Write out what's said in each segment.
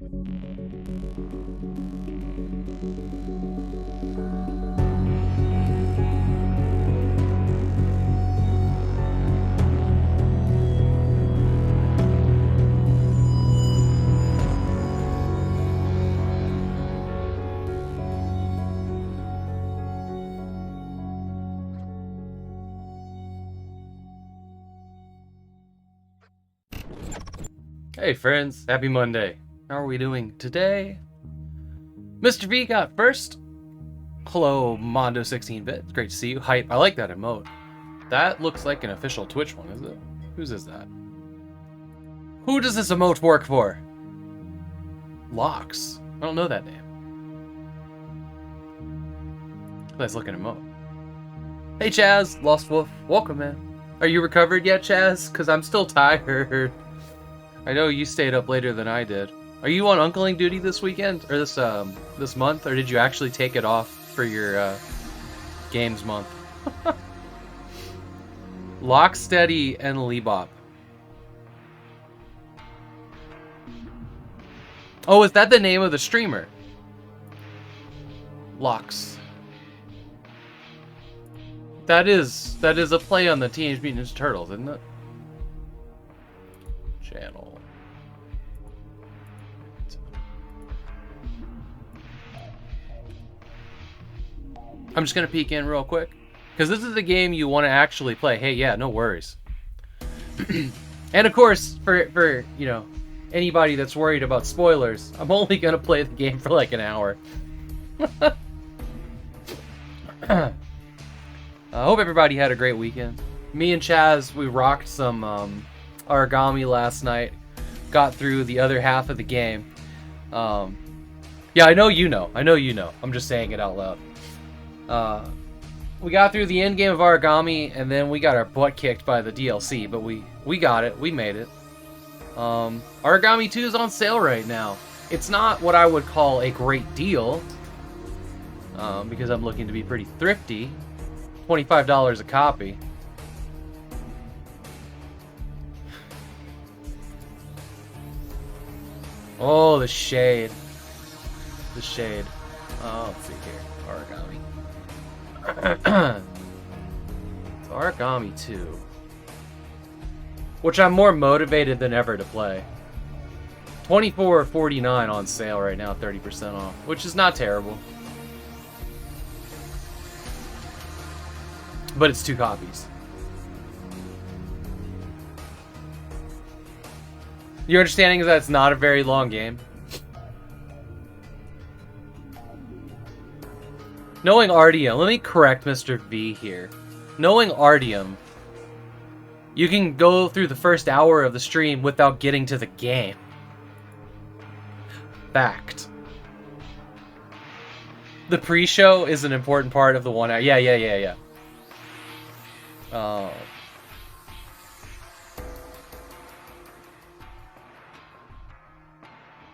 Hey friends, happy Monday. How are we doing today? Mr. V got first. Hello, Mondo 16-bit. Great to see you. Hype. I like that emote. That looks like an official Twitch one, is it? Whose is that? Who does this emote work for? Locks. I don't know that name. Nice looking emote. Hey Chaz, Lost Wolf. Welcome, man. Are you recovered yet, Chaz? Because I'm still tired. I know you stayed up later than I did. Are you on uncling duty this weekend or this month, or did you actually take it off for your games month? Locksteady and Leebop. Oh, is that the name of the streamer? Locks. That is a play on the Teenage Mutant Ninja Turtles, isn't it? Channel. I'm just gonna peek in real quick, because this is the game you want to actually play. Hey, yeah, no worries. And of course, for you know, anybody that's worried about spoilers, I'm only gonna play the game for like an hour. I hope everybody had a great weekend. Me and Chaz, we rocked some origami last night. Got through the other half of the game. Yeah, I know you know. I know you know. I'm just saying it out loud. We got through the end game of origami, and then we got our butt kicked by the DLC, but we got it. We made it. Origami 2 is on sale right now. It's not what I would call a great deal, because I'm looking to be pretty thrifty. $25 a copy. Oh, the shade. The shade. Oh, let's see here. Origami. It's Origami 2. Which I'm more motivated than ever to play. $24.49 on sale right now, 30% off. Which is not terrible. But it's 2 copies. Your understanding is that it's not a very long game? Knowing Artyom, let me correct Mr. V here. Knowing Artyom, you can go through the first hour of the stream without getting to the game. Fact. The pre-show is an important part of the 1 hour. Yeah.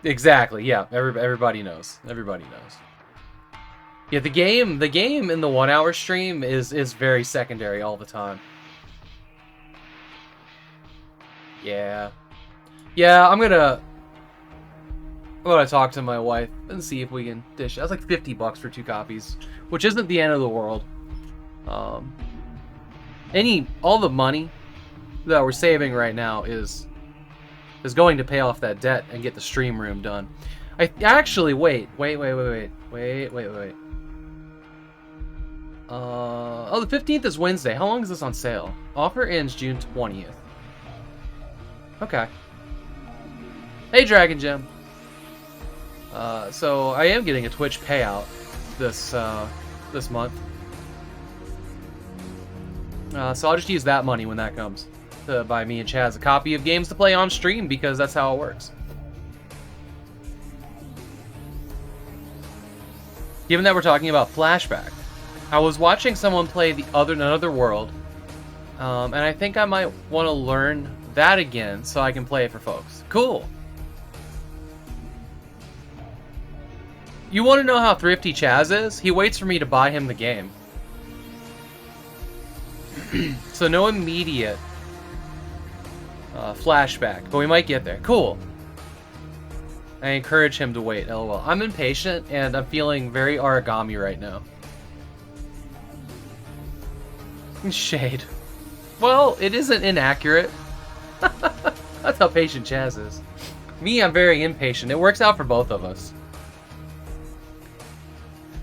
Exactly, yeah. Everybody knows. Everybody knows. Yeah, the game in the 1 hour stream is very secondary all the time. Yeah. Yeah, I'm gonna talk to my wife and see if we can dish. That's like $50 for 2 copies, which isn't the end of the world. All the money that we're saving right now is going to pay off that debt and get the stream room done. Actually wait. Oh, the 15th is Wednesday. How long is this on sale? Offer ends June 20th. Okay. Hey, Dragon Gem. So I am getting a Twitch payout this month. So I'll just use that money when that comes to buy me and Chaz a copy of games to play on stream, because that's how it works. Given that we're talking about Flashback, I was watching someone play Another World, and I think I might want to learn that again so I can play it for folks. Cool. You want to know how thrifty Chaz is? He waits for me to buy him the game. So no immediate flashback, but we might get there. Cool. I encourage him to wait, lol. I'm impatient, and I'm feeling very origami right now. Shade. Well, it isn't inaccurate. That's how patient Chaz is. Me, I'm very impatient. It works out for both of us.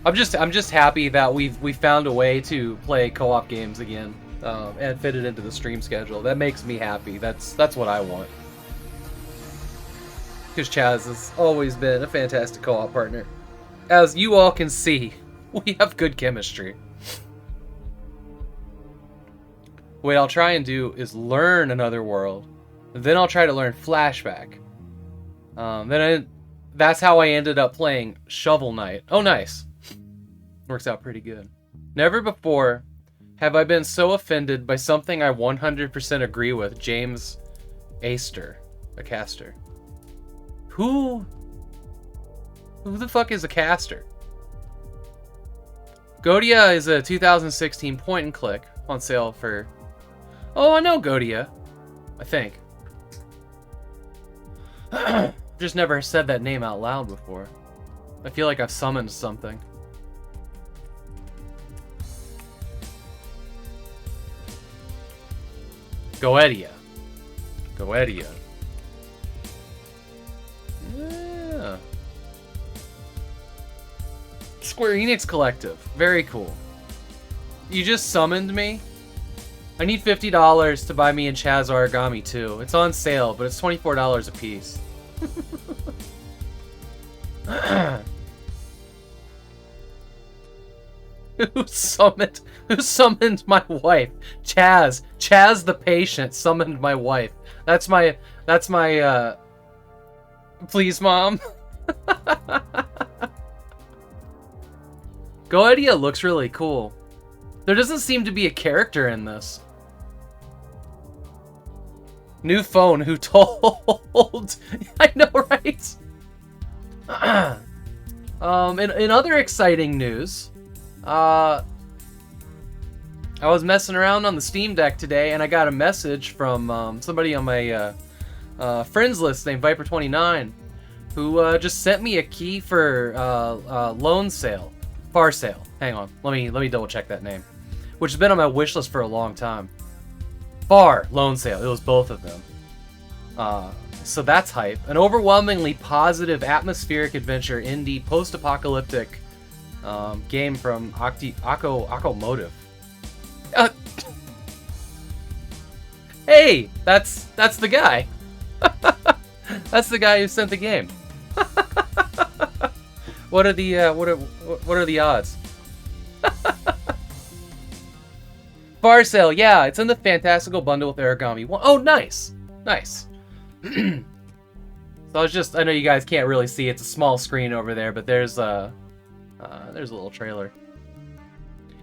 I'm just happy that we found a way to play co-op games again, and fit it into the stream schedule. That makes me happy. That's what I want. Because Chaz has always been a fantastic co-op partner. As you all can see, we have good chemistry. What I'll try and do is learn another world. Then I'll try to learn Flashback. That's how I ended up playing Shovel Knight. Oh, nice. Works out pretty good. Never before have I been so offended by something I 100% agree with. James Aster. A caster. Who the fuck is a caster? Godia is a 2016 point and click on sale for... Oh, I know Godia. I think. Just never said that name out loud before. I feel like I've summoned something. Goetia. Goetia. Yeah. Square Enix Collective. Very cool. You just summoned me? I need $50 to buy me and Chaz Origami too. It's on sale, but it's $24 a piece. Who summoned my wife? Chaz. Chaz the patient summoned my wife. That's my please, Mom. Goetia looks really cool. There doesn't seem to be a character in this. New phone, who told? I know, right? In other exciting news, I was messing around on the Steam Deck today, and I got a message from somebody on my friends list named Viper29, who just sent me a key for loan sale, far sale. Hang on, let me double check that name, which has been on my wish list for a long time. Far loan sale. It was both of them. So that's hype. An overwhelmingly positive atmospheric adventure indie post-apocalyptic game from Akomotive. Hey, that's the guy. That's the guy who sent the game. What are the odds? Bar sale, yeah, it's in the Fantastical bundle with Origami. Oh, nice, nice. So I know you guys can't really see. It's a small screen over there, but there's a little trailer.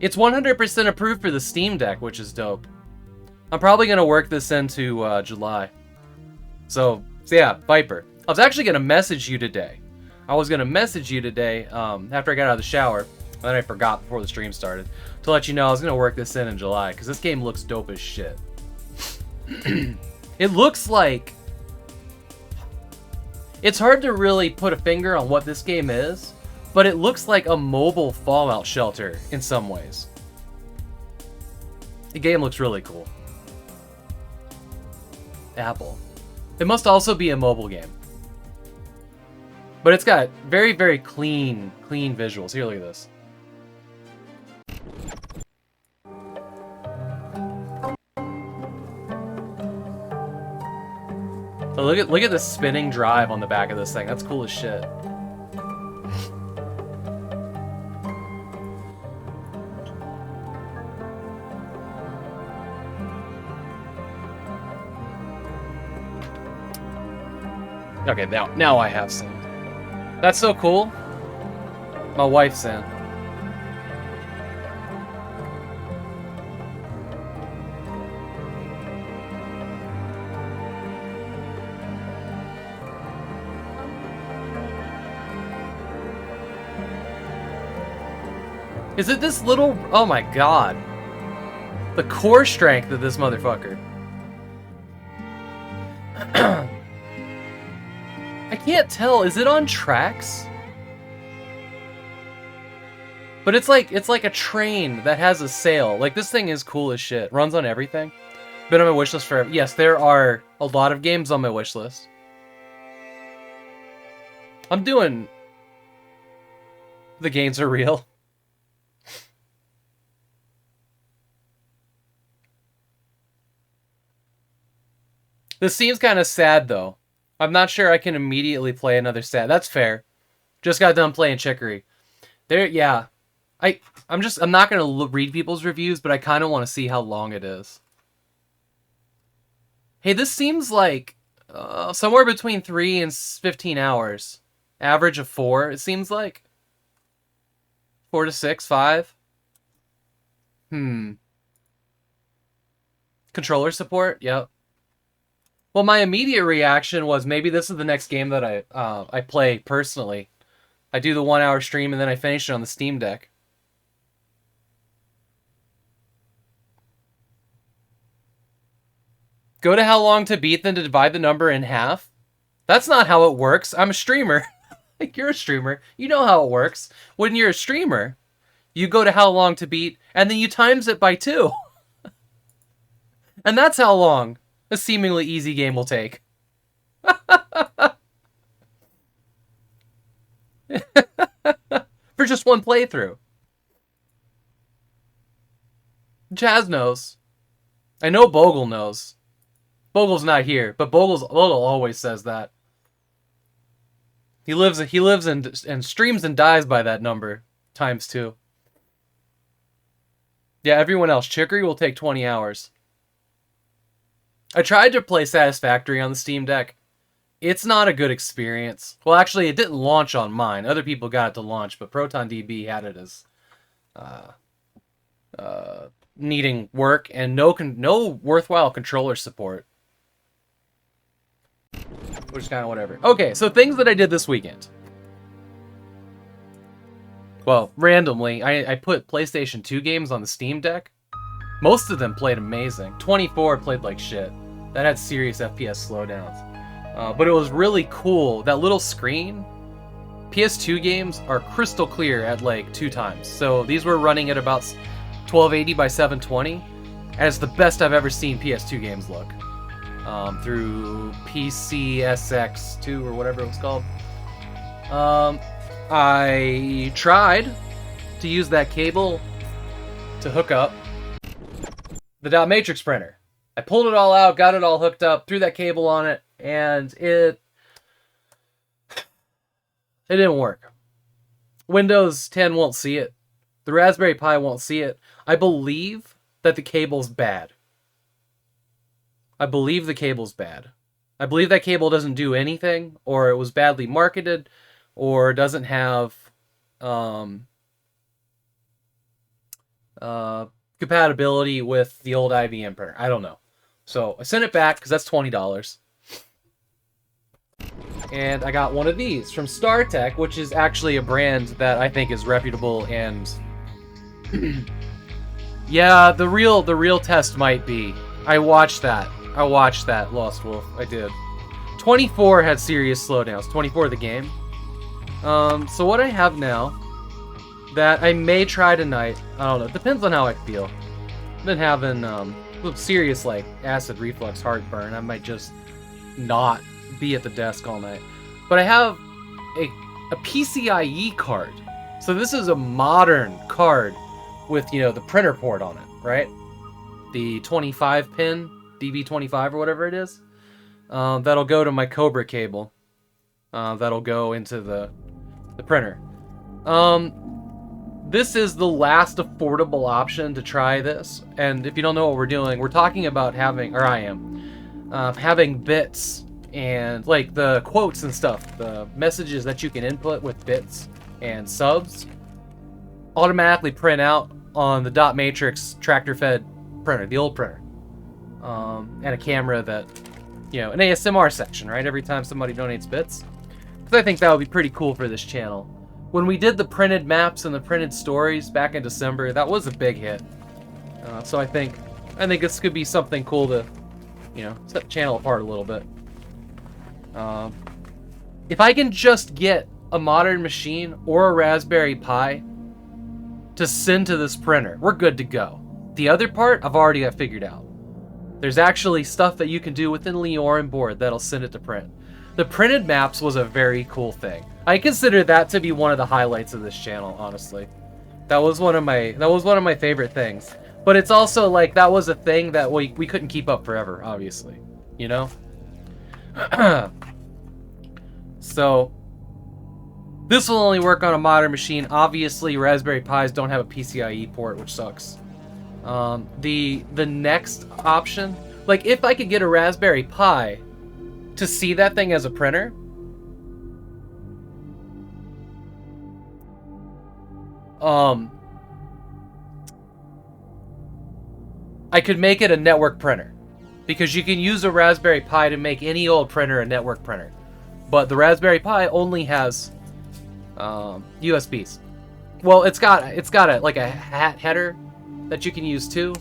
It's 100% approved for the Steam Deck, which is dope. I'm probably gonna work this into July. So yeah, Viper. I was actually gonna message you today. After I got out of the shower. And then I forgot before the stream started to let you know I was gonna work this in July because this game looks dope as shit. It looks like it's hard to really put a finger on what this game is, but it looks like a mobile Fallout shelter in some ways. The game looks really cool. Apple. It must also be a mobile game. But it's got very, very clean visuals. Here, look at this. So look at the spinning drive on the back of this thing. That's cool as shit. Okay, now I have sand. That's so cool. My wife's sand. Is it this little... Oh my god. The core strength of this motherfucker. can't tell. Is it on tracks? But it's like a train that has a sail. Like, this thing is cool as shit. Runs on everything. Been on my wish list forever. Yes, there are a lot of games on my wish list. I'm doing... The games are real. This seems kind of sad, though. I'm not sure I can immediately play another sad. That's fair. Just got done playing Chicory. There, yeah. I'm not gonna read people's reviews, but I kind of want to see how long it is. Hey, this seems like somewhere between 3 and 15 hours. Average of 4, it seems like. 4 to 6, 5. Controller support? Yep. Well, my immediate reaction was maybe this is the next game that I play personally. I do the 1 hour stream and then I finish it on the Steam Deck. Go to how long to beat, then to divide the number in half? That's not how it works. I'm a streamer. Like, you're a streamer. You know how it works. When you're a streamer, you go to how long to beat, and then you times it by 2. And that's how long a seemingly easy game will take. For just one playthrough. Chaz knows. I know Bogle knows. Bogle's not here, but Bogle always says that. He lives and streams and dies by that number times 2. Yeah, everyone else. Chicory will take 20 hours. I tried to play Satisfactory on the Steam Deck. It's not a good experience. Well, actually, it didn't launch on mine. Other people got it to launch, but ProtonDB had it as needing work and no worthwhile controller support. Which is kind of whatever. Okay, so things that I did this weekend. Well, randomly, I put PlayStation 2 games on the Steam Deck. Most of them played amazing. 24 played like shit. That had serious FPS slowdowns. But it was really cool. That little screen, PS2 games are crystal clear at like 2 times. So these were running at about 1280 by 720. And it's the best I've ever seen PS2 games look. Through PCSX2 or whatever it was called. I tried to use that cable to hook up the dot matrix printer. I pulled it all out, got it all hooked up, threw that cable on it, and it didn't work. Windows 10 won't see it. The Raspberry Pi won't see it. I believe that the cable's bad. I believe the cable's bad. I believe that cable doesn't do anything, or it was badly marketed, or doesn't have compatibility with the old IBM printer. I don't know. So I sent it back because that's $20. And I got one of these from StarTech, which is actually a brand that I think is reputable and yeah, the real test might be. I watched that, Lost Wolf. I did. 24 had serious slowdowns. 24 the game. So what I have now that I may try tonight, I don't know, it depends on how I feel. I've been having serious like acid reflux heartburn. I might just not be at the desk all night. But I have a PCIe card. So this is a modern card with, you know, the printer port on it, right? The 25 pin, DB25 or whatever it is. That'll go to my Cobra cable. That'll go into the printer. This is the last affordable option to try this. And if you don't know what we're doing, we're talking about having, or I am, having bits and like the quotes and stuff, the messages that you can input with bits and subs automatically print out on the dot matrix tractor fed printer, the old printer. And a camera that, you know, an ASMR section, right? Every time somebody donates bits. Because I think that would be pretty cool for this channel. When we did the printed maps and the printed stories back in December, that was a big hit. So I think this could be something cool to, you know, set the channel apart a little bit. If I can just get a modern machine or a Raspberry Pi to send to this printer, we're good to go. The other part, I've already got figured out. There's actually stuff that you can do within Leorin board that'll send it to print. The printed maps was a very cool thing. I consider that to be one of the highlights of this channel, honestly. That was one of my favorite things. But it's also like that was a thing that we couldn't keep up forever, obviously. You know? So this will only work on a modern machine. Obviously, Raspberry Pis don't have a PCIe port, which sucks. The next option, like if I could get a Raspberry Pi to see that thing as a printer, I could make it a network printer, because you can use a Raspberry Pi to make any old printer a network printer, but the Raspberry Pi only has USBs. Well, it's got like a header that you can use too.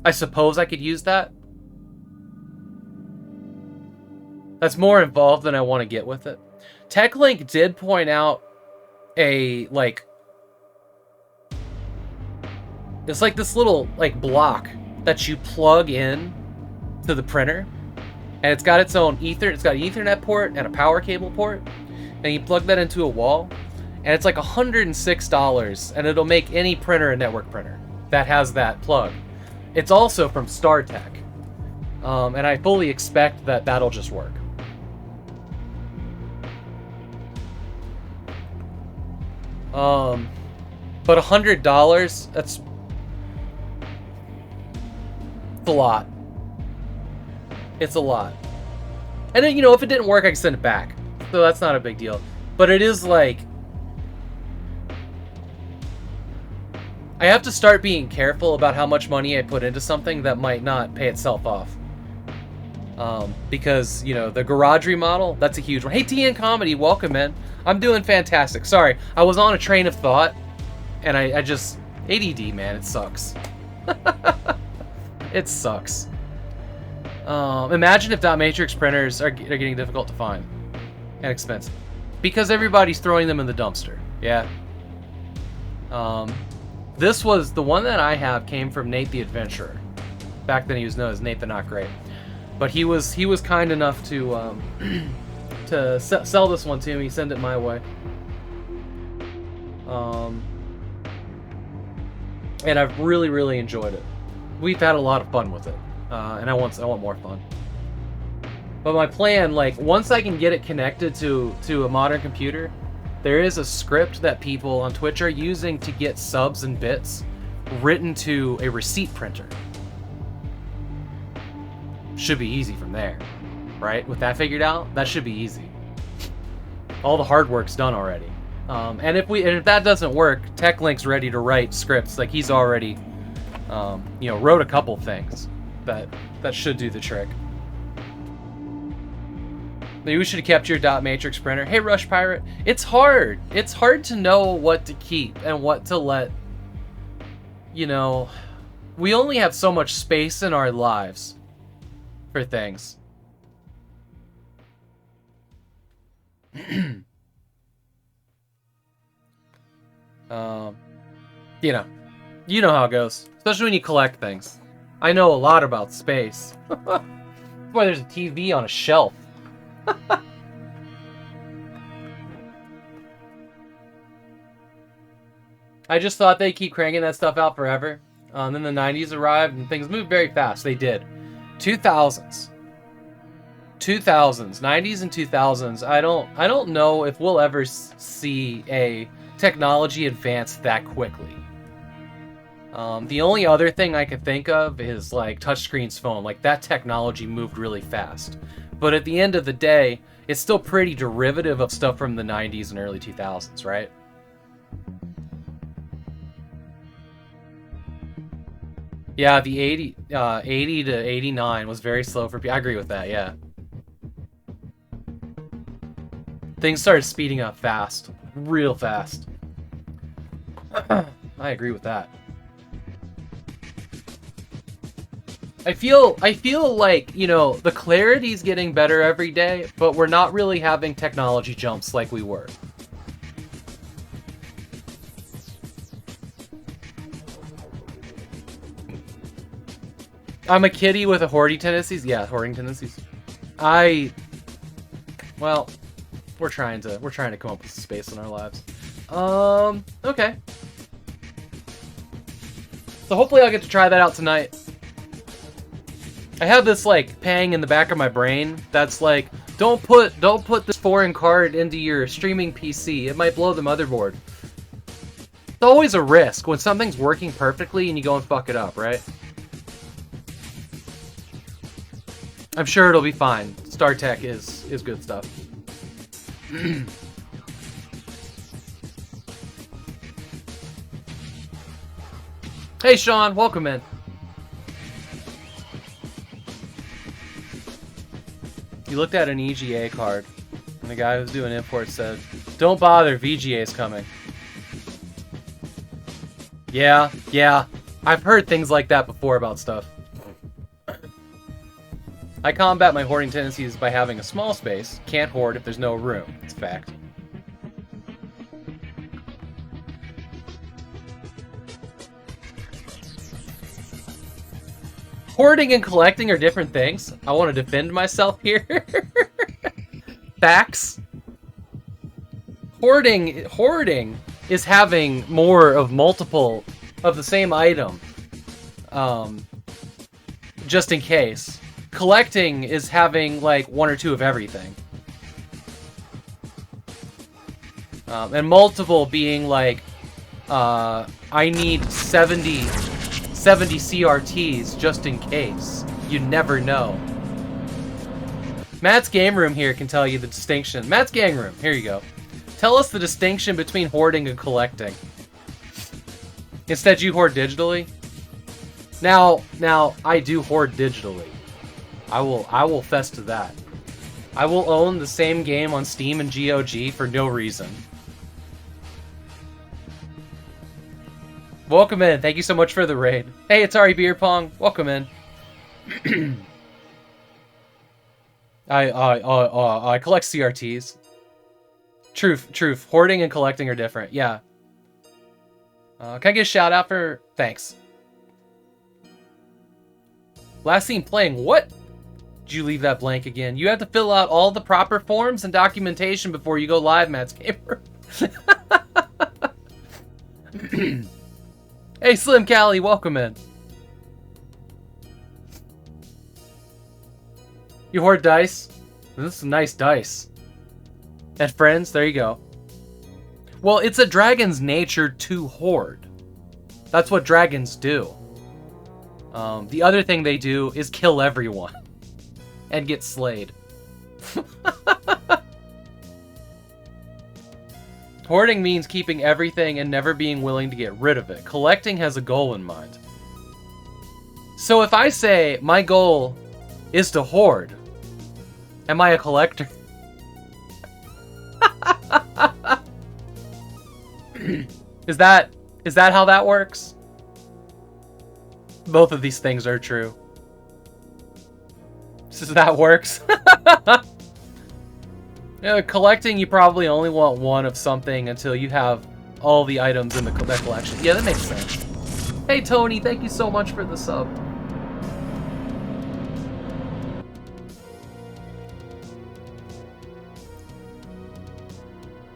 I suppose I could use that. That's more involved than I want to get with it. TechLink did point out a, like, it's like this little, like, block that you plug in to the printer, and it's got its own it's got an Ethernet port and a power cable port, and you plug that into a wall, and it's like $106, and it'll make any printer a network printer that has that plug. It's also from StarTech, and I fully expect that that'll just work. But $100, that's a lot. It's a lot. And then, you know, if it didn't work, I can send it back. So that's not a big deal. But it is like, I have to start being careful about how much money I put into something that might not pay itself off. Because, you know, the garage remodel, that's a huge one. Hey, TN Comedy, welcome, man. I'm doing fantastic. Sorry, I was on a train of thought, and I just... ADD, man, it sucks. It sucks. Imagine if dot matrix printers are getting difficult to find and expensive, because everybody's throwing them in the dumpster. Yeah. This was the one that I have came from Nate the Adventurer. Back then he was known as Nate the Not Great, but he was kind enough to to sell this one to me, send it my way. And I've really enjoyed it. We've had a lot of fun with it. And I want more fun. But my plan, like, once I can get it connected to a modern computer, there is a script that people on Twitch are using to get subs and bits written to a receipt printer. Should be easy from there, right? With that figured out, that should be easy. All the hard work's done already. And if that doesn't work, TechLink's ready to write scripts. Like, he's already, you know, wrote a couple things that should do the trick. Maybe we should have kept your dot matrix printer. Hey, Rush Pirate, it's hard. It's hard to know what to keep and what to let. You know, we only have so much space in our lives for things. You know how it goes, especially when you collect things. I know a lot about space. Boy, there's a TV on a shelf. I just thought they'd keep cranking that stuff out forever. Then the 90s arrived and things moved very fast. They did. 2000s, 90s and 2000s. I don't know if we'll ever see a technology advance that quickly. The only other thing I could think of is like touchscreens phone. Like, that technology moved really fast. But at the end of the day, it's still pretty derivative of stuff from the 90s and early 2000s, right? Yeah, the 80 to 89 was very slow for people. I agree with that, yeah. Things started speeding up fast. Real fast. I agree with that. I feel like, you know, the clarity's getting better every day, but we're not really having technology jumps like we were. I'm a kitty with a hoarding tendencies. Yeah, hoarding tendencies. Well, we're trying to come up with some space in our lives. Okay. So hopefully I'll get to try that out tonight. I have this like pang in the back of my brain that's like, don't put this foreign card into your streaming PC. It might blow the motherboard. It's always a risk when something's working perfectly and you go and fuck it up, right? I'm sure it'll be fine. StarTech is good stuff. Hey Sean, welcome in. You looked at an EGA card, and the guy who's doing import said, "Don't bother, VGA's coming." Yeah, I've heard things like that before about stuff. I combat my hoarding tendencies by having a small space. Can't hoard if there's no room. It's a fact. Hoarding and collecting are different things. I want to defend myself here. Facts. Hoarding is having more of multiple of the same item. Just in case. Collecting is having like one or two of everything. And multiple being like, I need 70 CRTs just in case. You never know. Matt's Game Room here can tell you the distinction. Matt's Game Room, here you go. Tell us the distinction between hoarding and collecting. Instead, you hoard digitally. Now, I do hoard digitally. I will fess to that. I will own the same game on Steam and GOG for no reason. Welcome in. Thank you so much for the raid. Hey, Atari Beer Pong. Welcome in. I collect CRTs. Truth. Hoarding and collecting are different. Yeah. Can I get a shout out for... Thanks. Last seen playing what? Did you leave that blank again? You have to fill out all the proper forms and documentation before you go live, Matt's Gamer. Hey, Slim Callie, welcome in. You hoard dice? This is nice dice. And friends, there you go. Well, it's a dragon's nature to hoard. That's what dragons do. The other thing they do is kill everyone. And get slayed. Hoarding means keeping everything and never being willing to get rid of it. Collecting has a goal in mind. So if I say my goal is to hoard, am I a collector? Is that how that works? Both of these things are true. So that works. Yeah, collecting, you probably only want one of something until you have all the items in that collection. Yeah, that makes sense. Hey, Tony, thank you so much for the sub.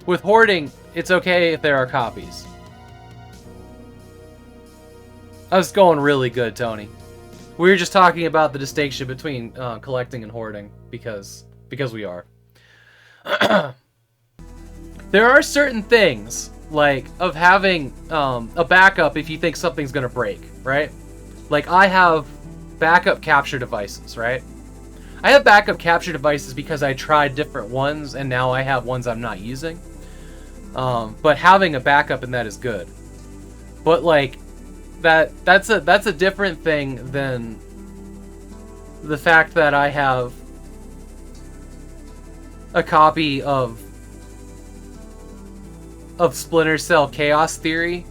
With hoarding, it's okay if there are copies. I was going really good, Tony. We were just talking about the distinction between collecting and hoarding, because we are. There are certain things, like, of having a backup if you think something's gonna break, right? Like, I have backup capture devices, right? I have backup capture devices because I tried different ones, and now I have ones I'm not using. But having a backup in that is good. But, like, that's a different thing than the fact that I have a copy of Splinter Cell Chaos Theory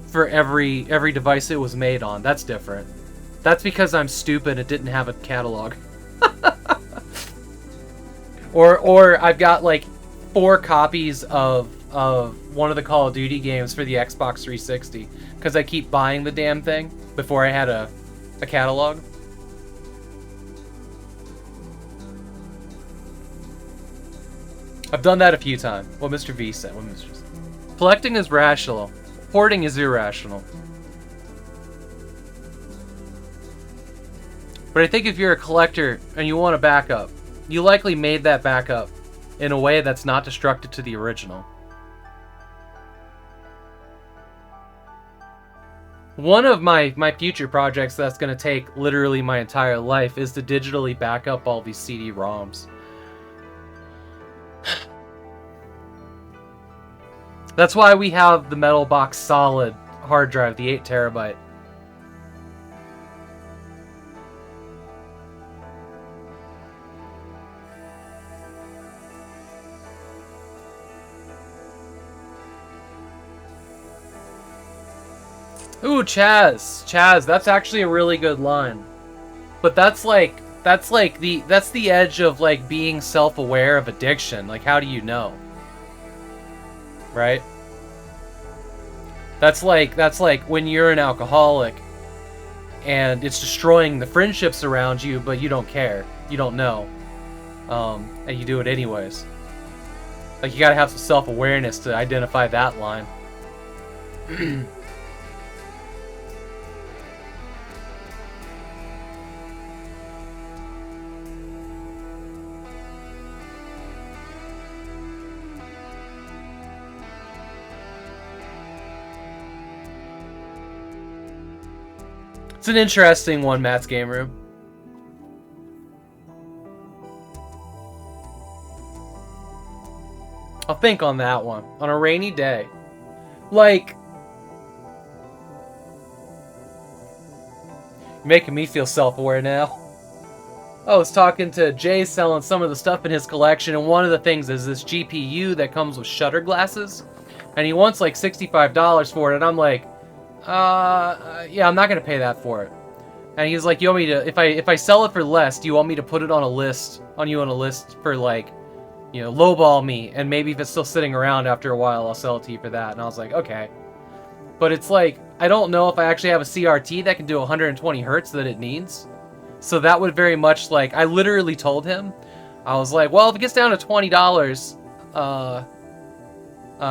for every device it was made on. That's different. That's because I'm stupid and didn't have a catalog. or I've got like 4 copies of one of the Call of Duty games for the Xbox 360 because I keep buying the damn thing before I had a catalog. I've done that a few times. What Mr. V said. What Mr. said. Collecting is rational. Hoarding is irrational. But I think if you're a collector and you want a backup, you likely made that backup in a way that's not destructive to the original. One of my future projects that's going to take literally my entire life is to digitally back up all these CD-ROMs. That's why we have the Metal Box Solid hard drive, the 8 terabyte. Ooh, Chaz, that's actually a really good line. But that's the edge of like being self-aware of addiction. Like, how do you know? Right? That's like when you're an alcoholic and it's destroying the friendships around you, but you don't care. You don't know. And you do it anyways. Like, you gotta have some self-awareness to identify that line. It's an interesting one, Matt's Game Room. I'll think on that one. On a rainy day. Like... You're making me feel self-aware now. I was talking to Jay selling some of the stuff in his collection, and one of the things is this GPU that comes with shutter glasses. And he wants like $65 for it, and I'm like... yeah, I'm not gonna pay that for it. And he's like, you want me to, if I sell it for less, do you want me to put it on a list, for like, you know, lowball me, and maybe if it's still sitting around after a while, I'll sell it to you for that. And I was like, okay. But it's like, I don't know if I actually have a CRT that can do 120 hertz that it needs. So that would very much, like, I literally told him, I was like, well, if it gets down to $20,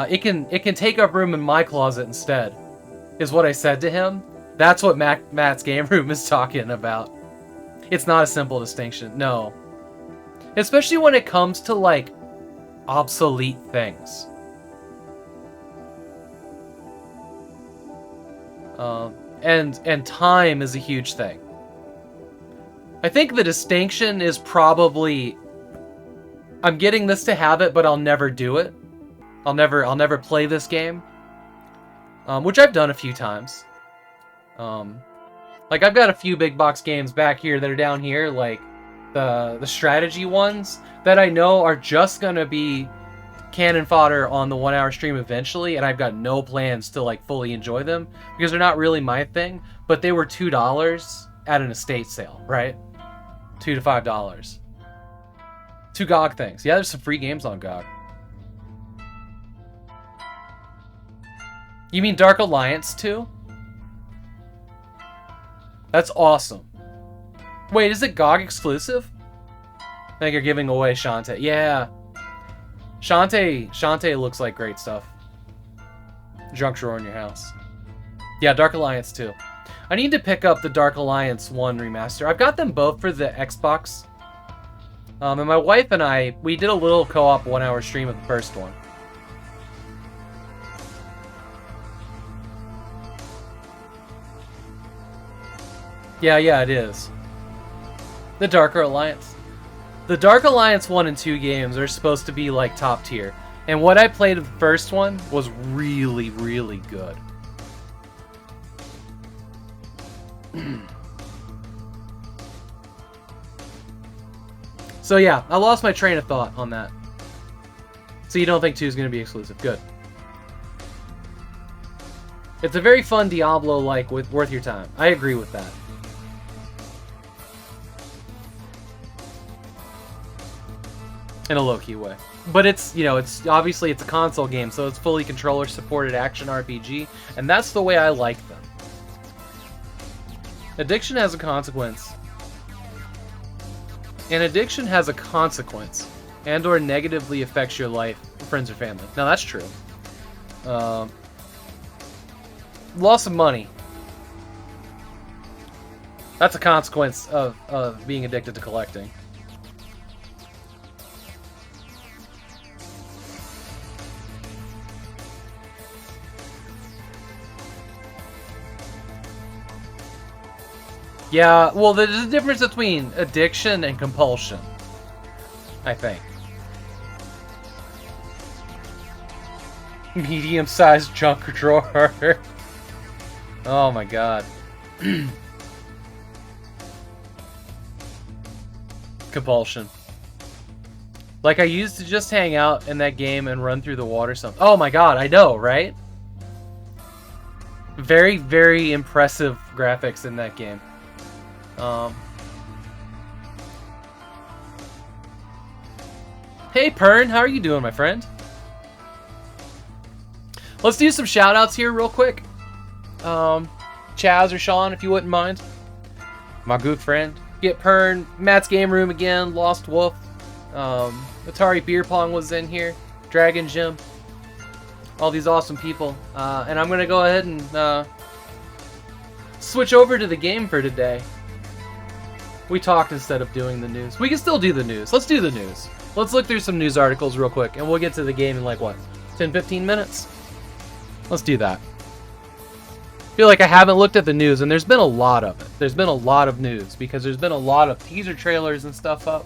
it can take up room in my closet instead. Is what I said to him. That's what Matt's Game Room is talking about. It's not a simple distinction, no. Especially when it comes to, like, obsolete things. And time is a huge thing. I think the distinction is probably, I'm getting this to have it, but I'll never do it. I'll never play this game. Which I've done a few times. Like, I've got a few big box games back here that are down here, like the strategy ones that I know are just gonna be cannon fodder on the 1 hour stream eventually, and I've got no plans to like fully enjoy them because they're not really my thing, but they were $2 at an estate sale, right? $2 to $5. 2 GOG things. Yeah, there's some free games on GOG. You mean Dark Alliance 2? That's awesome. Wait, is it GOG exclusive? I think you're giving away Shantae. Yeah. Shantae looks like great stuff. Drunk drawer in your house. Yeah, Dark Alliance 2. I need to pick up the Dark Alliance 1 remaster. I've got them both for the Xbox. And my wife and I, we did a little co-op 1 hour stream of the first one. Yeah, it is. The Darker Alliance. The Dark Alliance 1 and 2 games are supposed to be, like, top tier. And what I played of the first one was really, really good. So yeah, I lost my train of thought on that. So you don't think 2 is going to be exclusive. Good. It's a very fun Diablo-like, worth your time. I agree with that. in a low-key way. But it's, you know, it's obviously it's a console game, so it's fully controller-supported action RPG, and that's the way I like them. Addiction has a consequence. And addiction has a consequence, and or negatively affects your life, friends, or family. Now, that's true. Loss of money. That's a consequence of being addicted to collecting. Yeah, well, there's a difference between addiction and compulsion, I think. Medium-sized junk drawer. Oh my god. Compulsion. Like, I used to just hang out in that game and run through the water some. Oh my god, I know, right? Very, very impressive graphics in that game. Hey Pern, how are you doing, my friend? Let's do some shout-outs here real quick. Chaz or Sean, if you wouldn't mind. My good friend. Get Pern, Matt's Game Room again, Lost Wolf. Atari Beer Pong was in here. Dragon Jim. All these awesome people. And I'm gonna go ahead and switch over to the game for today. We talked instead of doing the news. We can still do the news. Let's do the news. Let's look through some news articles real quick, and we'll get to the game in like, what, 10-15 minutes? Let's do that. I feel like I haven't looked at the news, and there's been a lot of it. There's been a lot of news, because there's been a lot of teaser trailers and stuff up.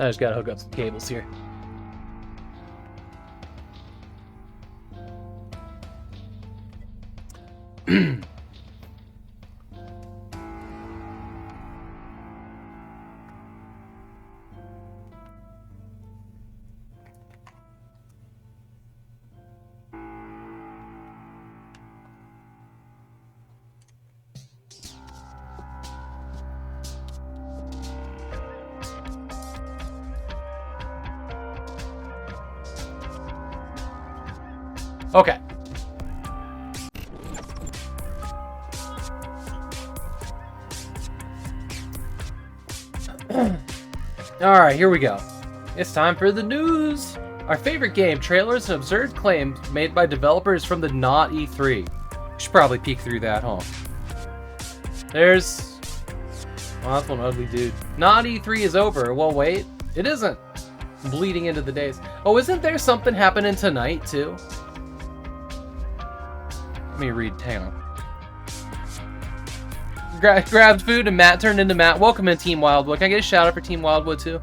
I just gotta hook up some cables here. Okay. Alright, here we go. It's time for the news! Our favorite game, trailers, and absurd claims made by developers from the Not E3. Should probably peek through that, huh? There's... Oh, that's one ugly dude. Not E3 is over. Well, wait. It isn't. Bleeding into the days. Oh, isn't there something happening tonight, too? Let me read. Hang on. Grabbed food and Matt turned into Matt. Welcome in, Team Wildwood. Can I get a shout out for Team Wildwood too?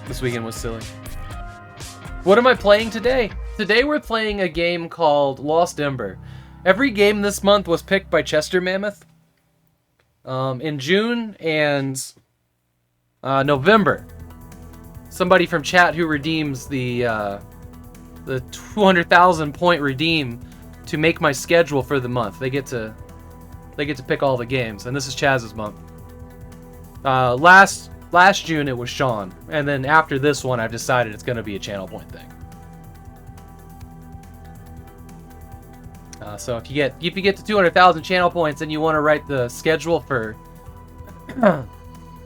This weekend was silly. What am I playing today? Today we're playing a game called Lost Ember. Every game this month was picked by CHESTERMAMMOTH. In June and November. Somebody from chat who redeems the 200,000 point redeem to make my schedule for the month. They get to pick all the games, and this is Chaz's month. Last June it was Sean, and then after this one I've decided it's going to be a channel point thing. So if you get to 200,000 channel points and you want to write the schedule for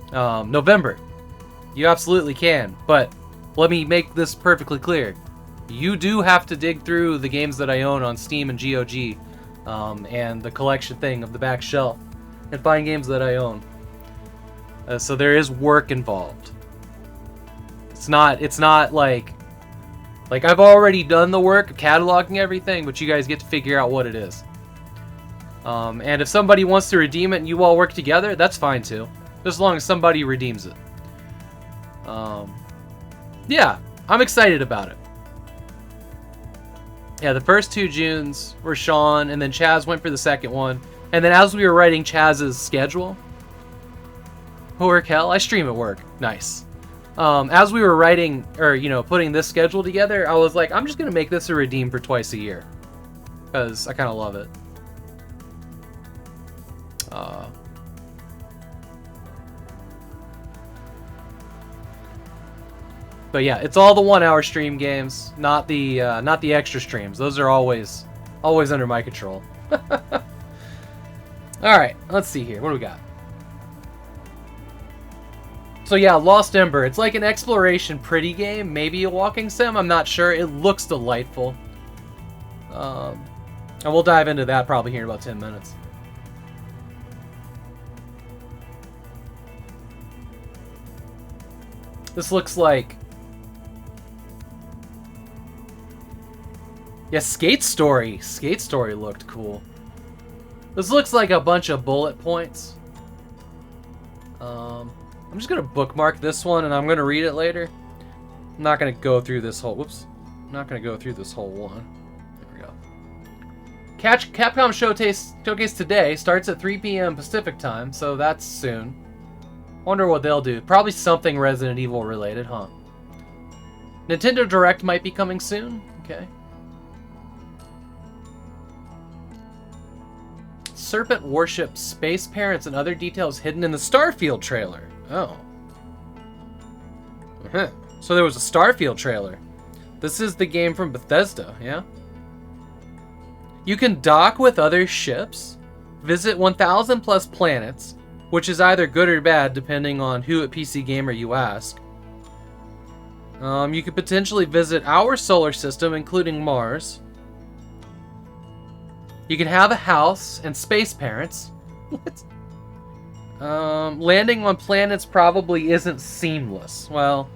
November, you absolutely can. But let me make this perfectly clear. You do have to dig through the games that I own on Steam and GOG, and the collection thing of the back shelf, and find games that I own. So there is work involved. It's not like I've already done the work of cataloging everything, but you guys get to figure out what it is. And if somebody wants to redeem it and you all work together, that's fine too, as long as somebody redeems it. Yeah, I'm excited about it. Yeah, the first 2 Junes were Sean, and then Chaz went for the second one. And then as we were writing Chaz's schedule, Work hell? I stream at work. Nice. As we were writing, or, putting this schedule together, I was like, I'm just going to make this a redeem for twice a year. Because I kind of love it. But yeah, it's all the 1 hour stream games, not the extra streams. Those are always under my control. Alright, let's see here. What do we got? So yeah, Lost Ember. It's like an exploration pretty game, maybe a walking sim, I'm not sure. It looks delightful. And we'll dive into that probably here in about 10 minutes. This looks like... Yeah, Skate Story. Skate Story looked cool. This looks like a bunch of bullet points. I'm just going to bookmark this one and I'm going to read it later. I'm not going to go through this whole... Whoops. I'm not going to go through this whole one. There we go. Capcom Showcase today starts at 3 p.m. Pacific time, so that's soon. Wonder what they'll do. Probably something Resident Evil related, huh? Nintendo Direct might be coming soon. Okay. Serpent Warship Space Parents and other details hidden in the Starfield trailer. Oh. So there was a Starfield trailer. This is the game from Bethesda, yeah? You can dock with other ships, visit 1,000 plus planets, which is either good or bad depending on who at PC Gamer you ask. You could potentially visit our solar system, including Mars. You can have a house and space parents. What? Landing on planets probably isn't seamless. Well...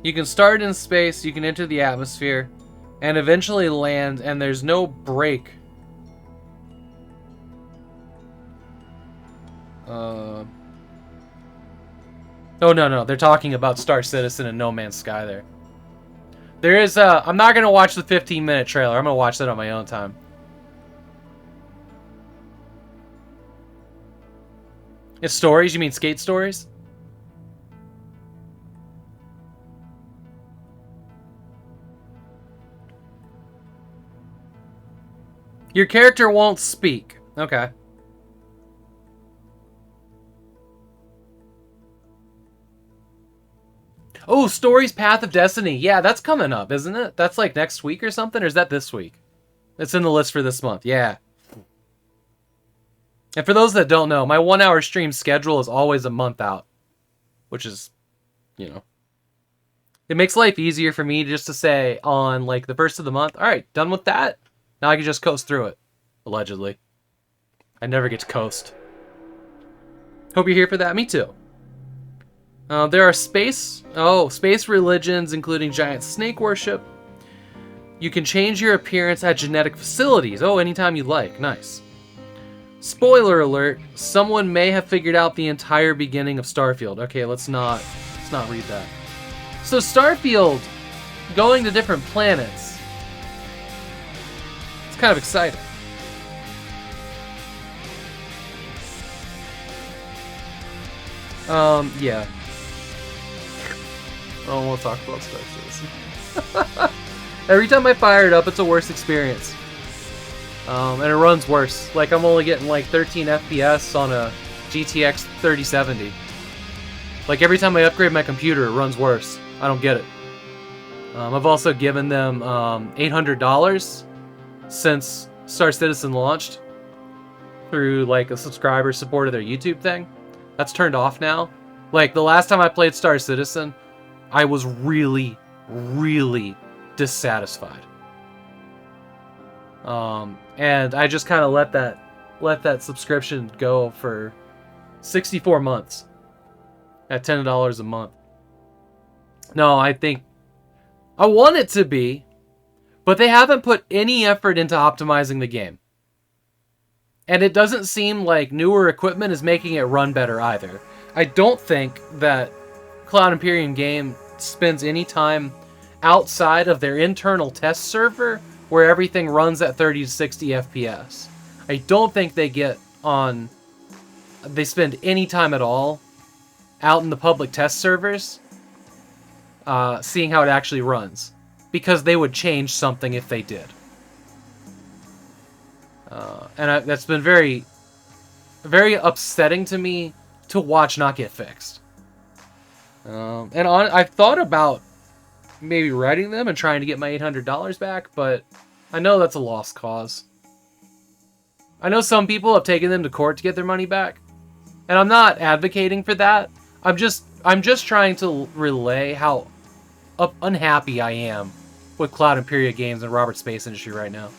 You can start in space, you can enter the atmosphere, and eventually land, and there's no break. Oh, no. They're talking about Star Citizen and No Man's Sky there. There is, I'm not going to watch the 15-minute trailer. I'm going to watch that on my own time. It's stories? You mean skate stories? Your character won't speak. Okay. Oh, Stories Path of Destiny. Yeah, that's coming up, isn't it? That's like next week or something? Or is that this week? It's in the list for this month. Yeah. And for those that don't know, my 1 hour stream schedule is always a month out. Which is, It makes life easier for me just to say on like the first of the month, alright, done with that. Now I can just coast through it. Allegedly. I never get to coast. Hope you're here for that. Me too. There are space religions, including giant snake worship. You can change your appearance at genetic facilities. Oh, anytime you like. Nice. Spoiler alert, someone may have figured out the entire beginning of Starfield. Okay, let's not read that. So Starfield, going to different planets. It's kind of exciting. Yeah. I don't want to talk about Star Citizen. Every time I fire it up, it's a worse experience. And it runs worse. Like, I'm only getting like 13 FPS on a GTX 3070. Like, every time I upgrade my computer, it runs worse. I don't get it. I've also given them $800 since Star Citizen launched through like a subscriber support of their YouTube thing. That's turned off now. Like, the last time I played Star Citizen, I was really, really dissatisfied. And I just kind of let that subscription go for 64 months at $10 a month. No, I think I want it to be, but they haven't put any effort into optimizing the game. And it doesn't seem like newer equipment is making it run better either. I don't think that Cloud Imperium game spends any time outside of their internal test server where everything runs at 30 to 60 FPS. I don't think they spend any time at all out in the public test servers seeing how it actually runs, because they would change something if they did. That's been very, very upsetting to me to watch not get fixed. I've thought about maybe writing them and trying to get my $800 back, but I know that's a lost cause. I know some people have taken them to court to get their money back, and I'm not advocating for that. I'm just trying to relay how unhappy I am with Cloud Imperial Games and Robert Space Industry right now.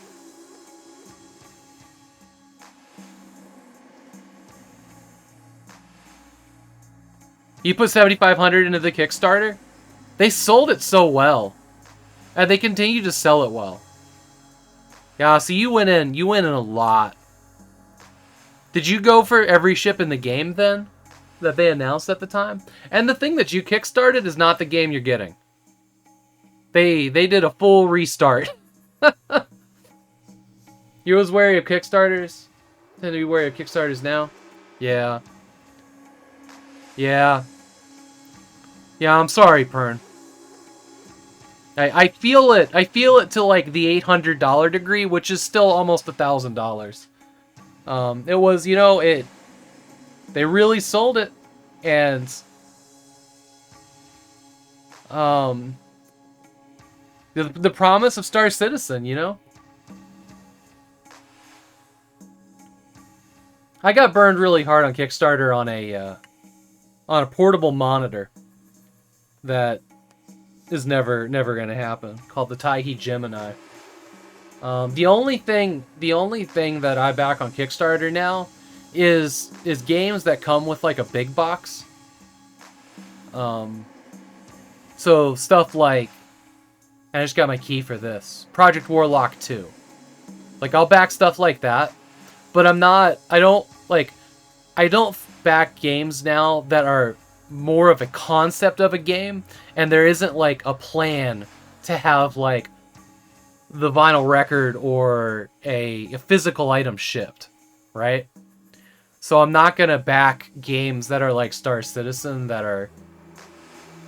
You put $7,500 into the Kickstarter? They sold it so well, and they continue to sell it well. Yeah, so you went in a lot. Did you go for every ship in the game then that they announced at the time? And the thing that you kickstarted is not the game you're getting. They did a full restart. You was wary of Kickstarters? Tend to be wary of Kickstarters now? Yeah. Yeah. Yeah, I'm sorry, Pern. I feel it. I feel it to like the $800 degree, which is still almost $1,000. It was, you know, they really sold it, and the promise of Star Citizen, you know. I got burned really hard on Kickstarter on a portable monitor that is never gonna happen, called the Taihi Gemini. The only thing that I back on Kickstarter now is games that come with like a big box. So stuff like, I just got my key for this, Project Warlock 2. Like, I'll back stuff like that, but I don't back games now that are more of a concept of a game, and there isn't like a plan to have like the vinyl record or a physical item shipped, right? So I'm not gonna back games that are like Star Citizen, that are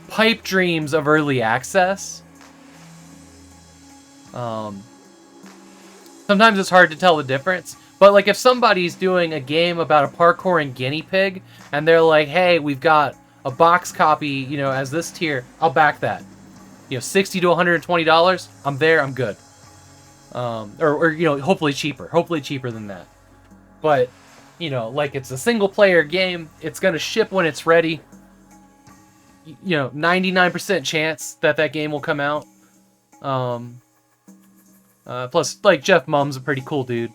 pipe dreams of early access. Sometimes it's hard to tell the difference, but like if somebody's doing a game about a parkouring guinea pig and they're like, hey, we've got a box copy, you know, as this tier, I'll back that. You know, $60 to $120, I'm there, I'm good. Or you know, hopefully cheaper than that. But, you know, like, it's a single player game, it's gonna ship when it's ready. You know, 99% chance that game will come out. Plus, like, Jeff Mum's a pretty cool dude.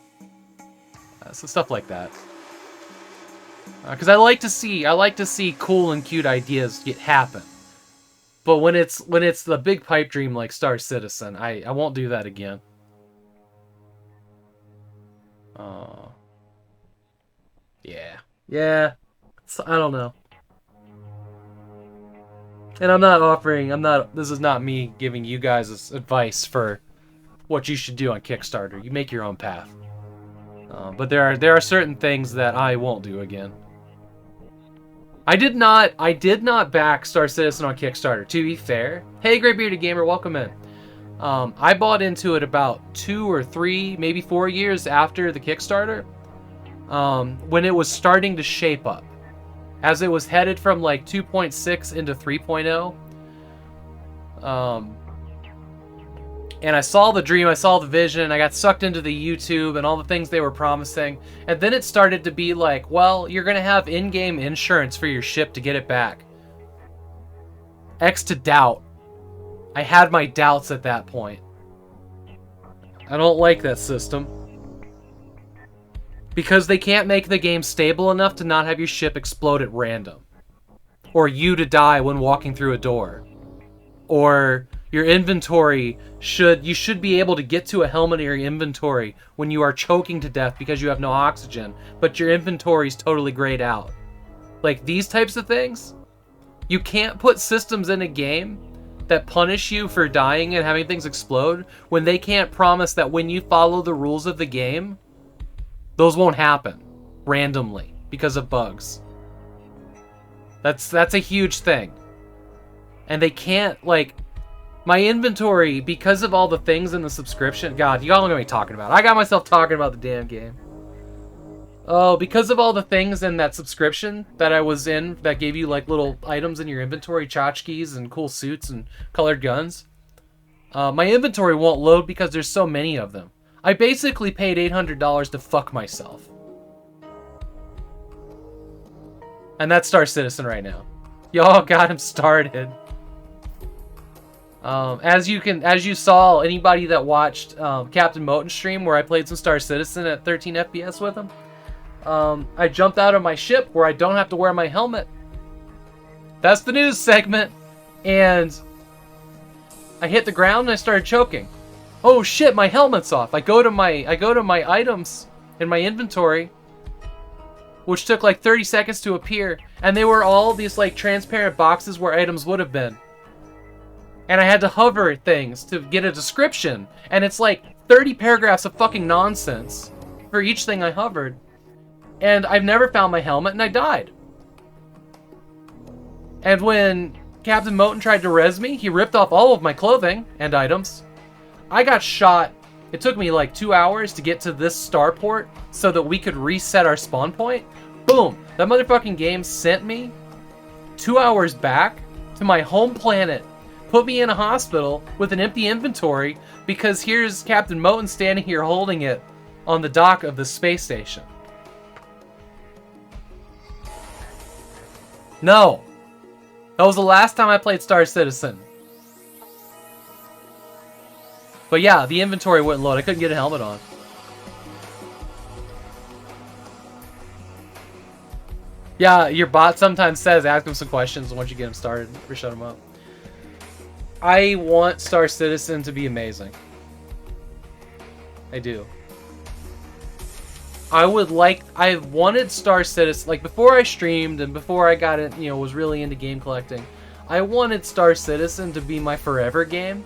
So stuff like that. Because I like to see cool and cute ideas happen. But when it's the big pipe dream like Star Citizen, I won't do that again. Yeah. So, I don't know. And this is not me giving you guys advice for what you should do on Kickstarter. You make your own path. But there are certain things that I won't do again. I did not back Star Citizen on Kickstarter, to be fair. Hey, Grey Bearded Gamer, welcome in. I bought into it about 2 or 3, maybe 4 years after the Kickstarter, when it was starting to shape up. As it was headed from like 2.6 into 3.0. And I saw the dream, I saw the vision, I got sucked into the YouTube and all the things they were promising. And then it started to be like, well, you're going to have in-game insurance for your ship to get it back. X to doubt. I had my doubts at that point. I don't like that system. Because they can't make the game stable enough to not have your ship explode at random. Or you to die when walking through a door. Or your inventory you should be able to get to a helmet in your inventory when you are choking to death because you have no oxygen, but your inventory's totally grayed out. Like, these types of things, you can't put systems in a game that punish you for dying and having things explode when they can't promise that when you follow the rules of the game, those won't happen randomly because of bugs. That's a huge thing. And they can't, like, my inventory, because of all the things in the subscription, God, y'all know what I'm talking about. I got myself talking about the damn game. Oh, because of all the things in that subscription that I was in that gave you like little items in your inventory, tchotchkes and cool suits and colored guns, my inventory won't load because there's so many of them. I basically paid $800 to fuck myself. And that's Star Citizen right now. Y'all got him started. As you saw, anybody that watched Captain Moten's stream where I played some Star Citizen at 13 FPS with him, I jumped out of my ship where I don't have to wear my helmet. That's the news segment. And I hit the ground and I started choking. Oh shit, my helmet's off. I go to my items in my inventory, which took like 30 seconds to appear, and they were all these like transparent boxes where items would have been. And I had to hover things to get a description, and it's like 30 paragraphs of fucking nonsense for each thing I hovered. And I've never found my helmet, and I died. And when Captain Moten tried to res me, he ripped off all of my clothing and items. I got shot. It took me like 2 hours to get to this starport so that we could reset our spawn point. Boom! That motherfucking game sent me 2 hours back to my home planet. Put me in a hospital with an empty inventory because here's Captain Moten standing here holding it on the dock of the space station. No. That was the last time I played Star Citizen. But yeah, the inventory wouldn't load. I couldn't get a helmet on. Yeah, your bot sometimes says ask him some questions once you get him started or shut him up. I want Star Citizen to be amazing. I do. I wanted Star Citizen, like before I streamed and before I got it, was really into game collecting, I wanted Star Citizen to be my forever game.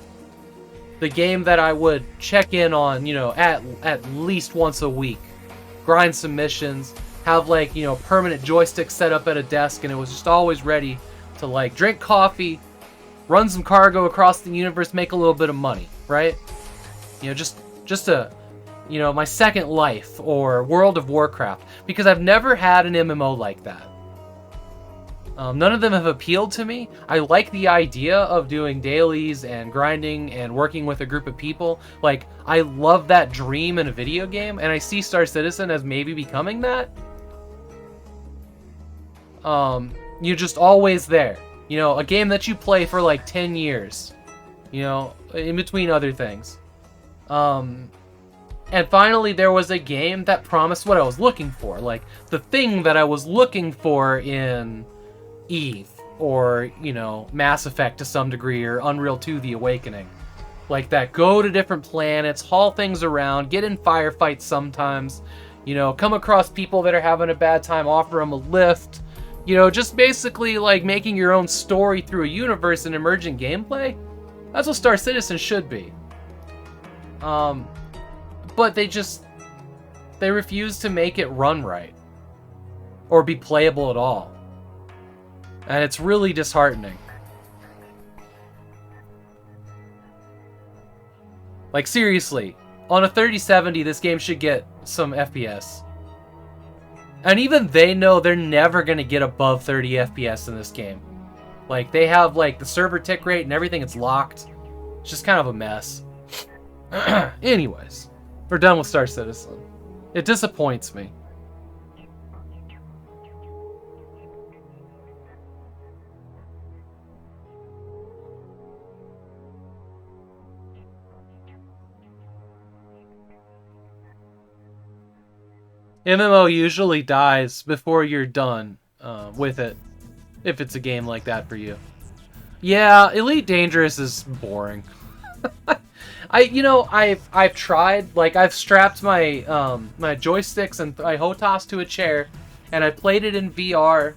The game that I would check in on, at least once a week. Grind some missions, have like, permanent joystick set up at a desk, and it was just always ready to like drink coffee, run some cargo across the universe, make a little bit of money, right? Just a, my Second Life or World of Warcraft, because I've never had an MMO like that. None of them have appealed to me. I like the idea of doing dailies and grinding and working with a group of people. Like, I love that dream in a video game, and I see Star Citizen as maybe becoming that. You're just always there. A game that you play for like 10 years. In between other things. And finally there was a game that promised what I was looking for. Like, the thing that I was looking for in Eve, or, Mass Effect to some degree, or Unreal 2 The Awakening. Like that, go to different planets, haul things around, get in firefights sometimes, come across people that are having a bad time, offer them a lift, just basically like making your own story through a universe and emergent gameplay. That's what Star Citizen should be. But they refuse to make it run right, or be playable at all. And it's really disheartening. Like, seriously, on a 3070, this game should get some FPS. And even they know they're never going to get above 30 FPS in this game. Like, they have, like, the server tick rate and everything, it's locked. It's just kind of a mess. Anyways, we're done with Star Citizen. It disappoints me. MMO usually dies before you're done with it, if it's a game like that for you. Yeah, Elite Dangerous is boring. I've tried, like, I've strapped my my joysticks and my HOTAS to a chair, and I played it in VR,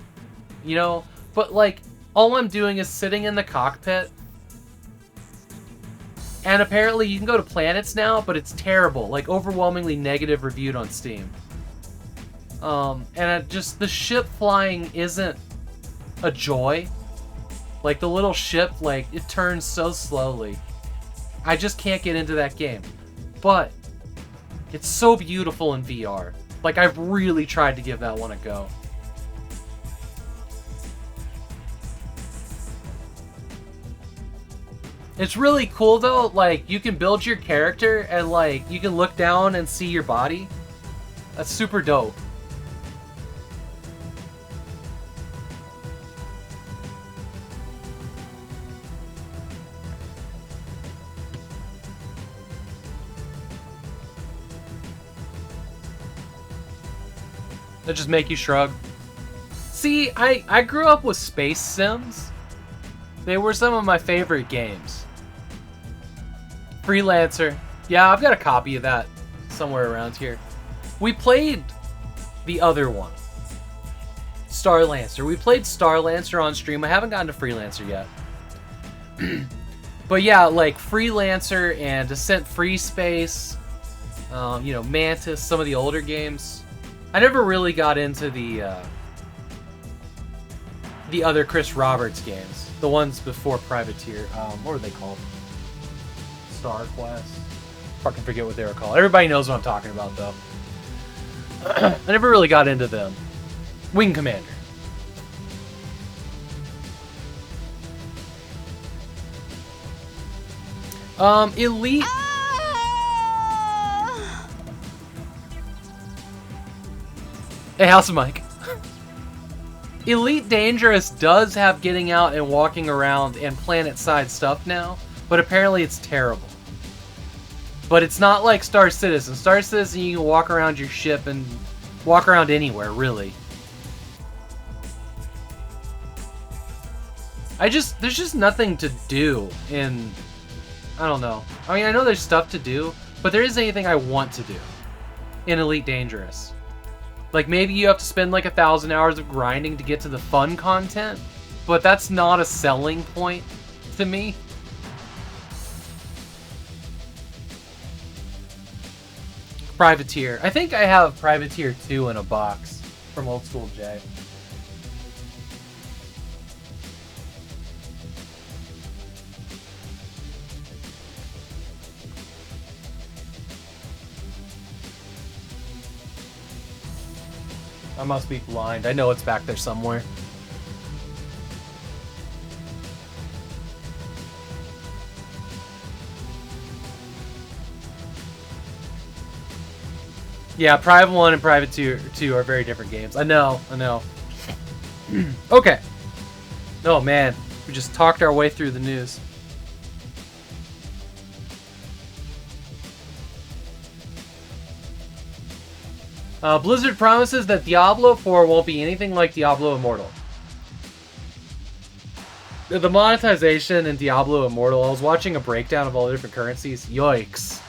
but like, all I'm doing is sitting in the cockpit And apparently you can go to planets now, but it's terrible. Like, overwhelmingly negative reviewed on Steam. Just, the ship flying isn't a joy. Like, the little ship, like, it turns so slowly. I just can't get into that game. But it's so beautiful in VR. Like, I've really tried to give that one a go. It's really cool, though. Like, you can build your character and, like, you can look down and see your body. That's super dope. That just make you shrug. See, I grew up with Space Sims. They were some of my favorite games. Freelancer. Yeah, I've got a copy of that somewhere around here. We played the other one. Starlancer. We played Starlancer on stream. I haven't gotten to Freelancer yet. But yeah, like Freelancer and Descent Free Space, you know, Mantis, some of the older games. I never really got into the other Chris Roberts games. The ones before Privateer. What were they called? Star Quest? Fucking forget what they were called. Everybody knows what I'm talking about, though. I never really got into them. Wing Commander. Elite... Hey, how's the mic? Elite Dangerous does have getting out and walking around and planet-side stuff now, but apparently it's terrible. But it's not like Star Citizen. Star Citizen, you can walk around your ship and walk around anywhere, really. There's just nothing to do in... I don't know. I mean, I know there's stuff to do, but there isn't anything I want to do in Elite Dangerous. Like, maybe you have to spend like 1,000 hours of grinding to get to the fun content, but that's not a selling point to me. Privateer. I think I have Privateer 2 in a box from Old School J. I must be blind. I know it's back there somewhere. Yeah, Private 1 and Private 2 are very different games. I know. Okay. Oh man, we just talked our way through the news. Blizzard promises that Diablo 4 won't be anything like Diablo Immortal. The monetization in Diablo Immortal, I was watching a breakdown of all the different currencies. Yikes.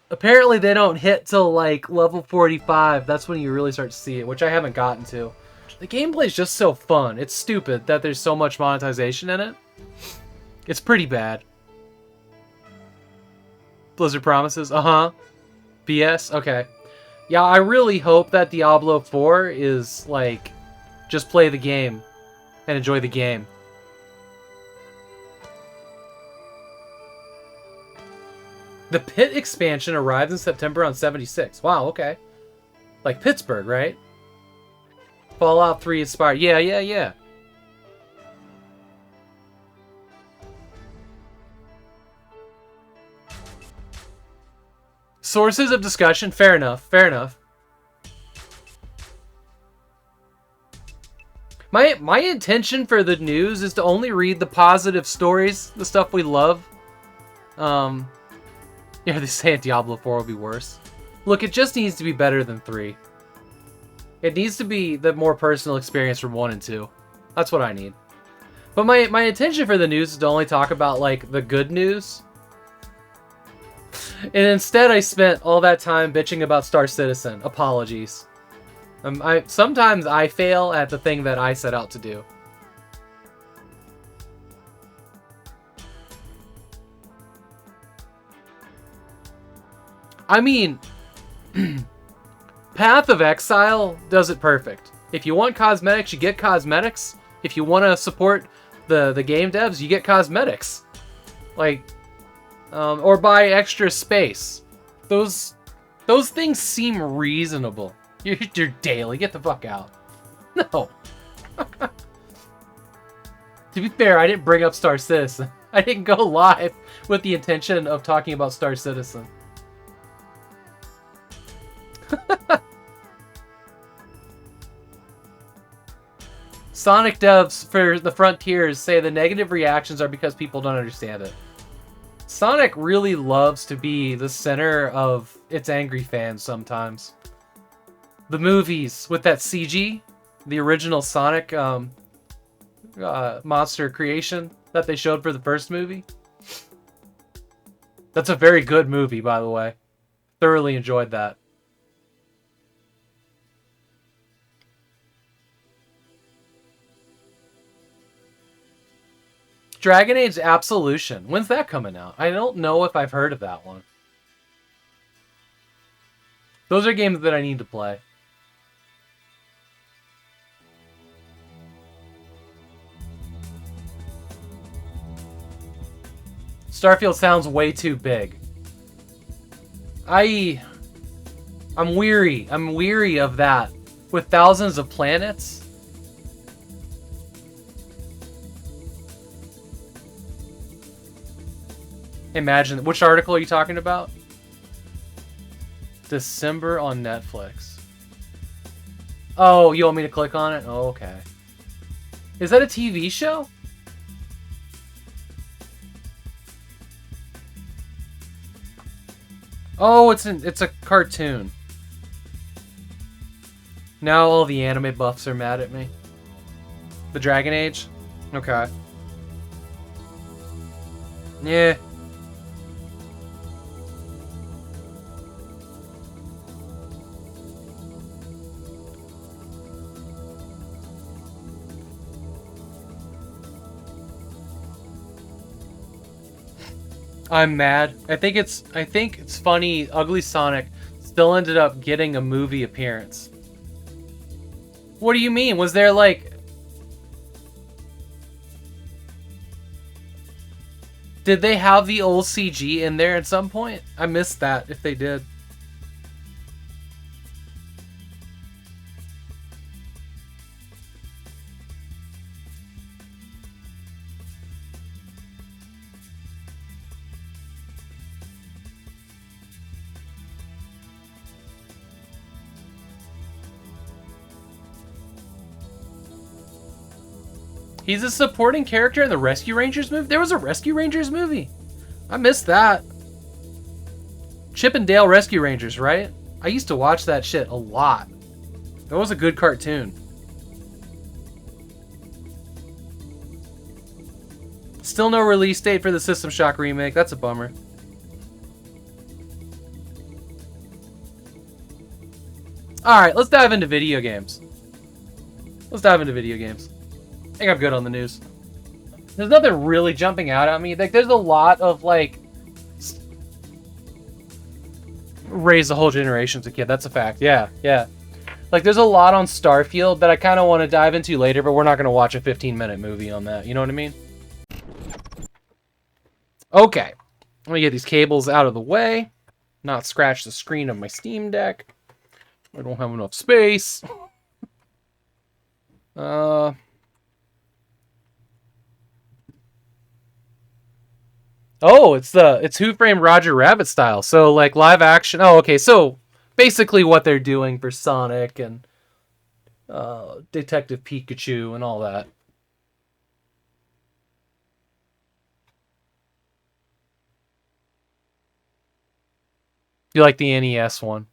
Apparently they don't hit till like level 45. That's when you really start to see it, which I haven't gotten to. The gameplay is just so fun. It's stupid that there's so much monetization in it. It's pretty bad. Blizzard promises? Uh-huh. BS? Okay. Yeah, I really hope that Diablo 4 is, like, just play the game and enjoy the game. The Pit expansion arrives in September on 76. Wow, okay. Like Pittsburgh, right? Fallout 3 inspired. Yeah. Sources of discussion, fair enough. My intention for the news is to only read the positive stories, the stuff we love. Yeah, they say Diablo 4 will be worse. Look, it just needs to be better than 3. It needs to be the more personal experience from 1 and 2. That's what I need. But my intention for the news is to only talk about, like, the good news. And instead I spent all that time bitching about Star Citizen. Apologies. Sometimes I fail at the thing that I set out to do. I mean, Path of Exile does it perfect. If you want cosmetics, you get cosmetics. If you want to support the game devs, you get cosmetics. Like, or buy extra space. Those things seem reasonable. You're daily. Get the fuck out. No. To be fair, I didn't bring up Star Citizen. I didn't go live with the intention of talking about Star Citizen. Sonic devs for the Frontiers say the negative reactions are because people don't understand it. Sonic really loves to be the center of its angry fans sometimes. The movies with that CG, the original Sonic monster creation that they showed for the first movie. That's a very good movie, by the way. Thoroughly enjoyed that. Dragon Age Absolution. When's that coming out? I don't know if I've heard of that one. Those are games that I need to play. Starfield sounds way too big. I'm weary. I'm weary of that. With thousands of planets. Imagine. Which article are you talking about? December on Netflix. Oh, you want me to click on it? Oh, okay. Is that a TV show? Oh, it's a cartoon. Now all the anime buffs are mad at me. The Dragon Age? Okay. Yeah. I'm mad. I think it's funny. Ugly Sonic still ended up getting a movie appearance. What do you mean? Was there like... Did they have the old CG in there at some point? I missed that if they did. He's a supporting character in the Rescue Rangers movie? There was a Rescue Rangers movie? I missed that. Chip and Dale Rescue Rangers, right? I used to watch that shit a lot. That was a good cartoon. Still no release date for the System Shock remake. That's a bummer. Alright, let's dive into video games. I think I'm good on the news. There's nothing really jumping out at me. Like, there's a lot of, like... Raise a whole generation's a kid. That's a fact. Yeah. Like, there's a lot on Starfield that I kind of want to dive into later, but we're not going to watch a 15-minute movie on that. You know what I mean? Okay. Let me get these cables out of the way. Not scratch the screen of my Steam Deck. I don't have enough space. Oh, it's Who Framed Roger Rabbit style. So like live action. Oh, okay. So basically what they're doing for Sonic and Detective Pikachu and all that. You like the NES one?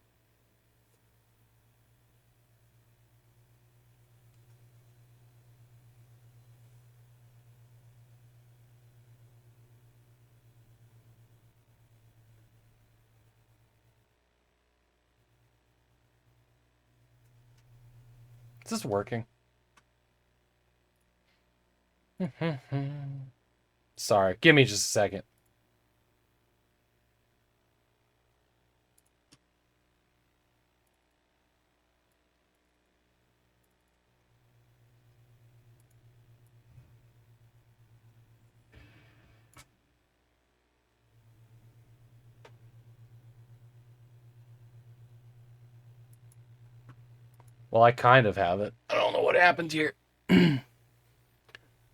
Is this working? Sorry, give me just a second. Well, I kind of have it. I don't know what happened here. My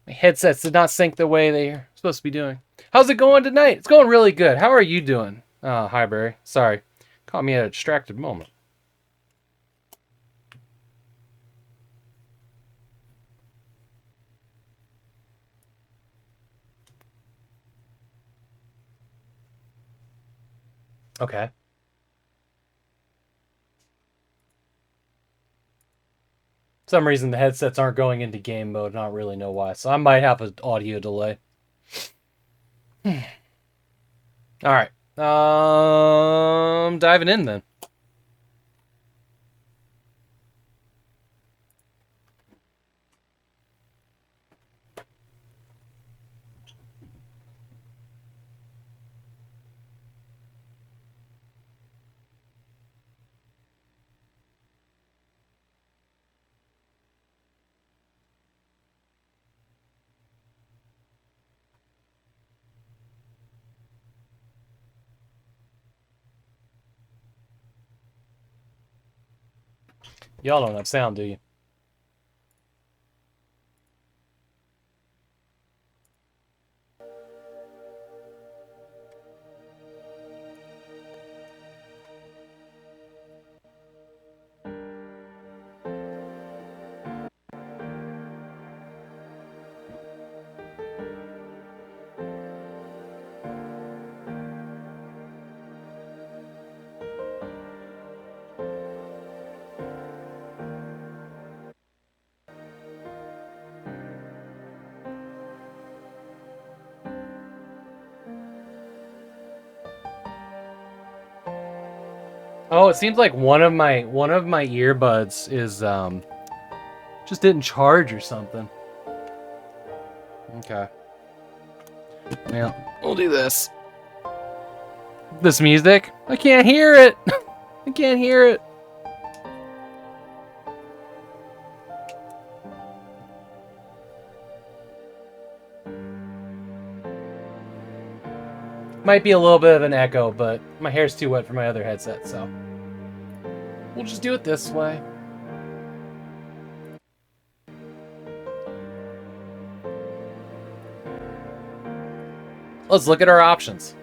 headsets did not sync the way they're supposed to be doing. How's it going tonight? It's going really good. How are you doing? Oh, hi, Barry. Sorry. Caught me at a distracted moment. Okay. For some reason, the headsets aren't going into game mode. Not really know why. So I might have an audio delay. All right. Diving in then. Y'all don't have sound, do you? Oh, it seems like one of my earbuds is just didn't charge or something. Okay. Yeah, we'll do this. This music? I can't hear it. I can't hear it. Might be a little bit of an echo, but my hair's too wet for my other headset, so we'll just do it this way. Let's look at our options.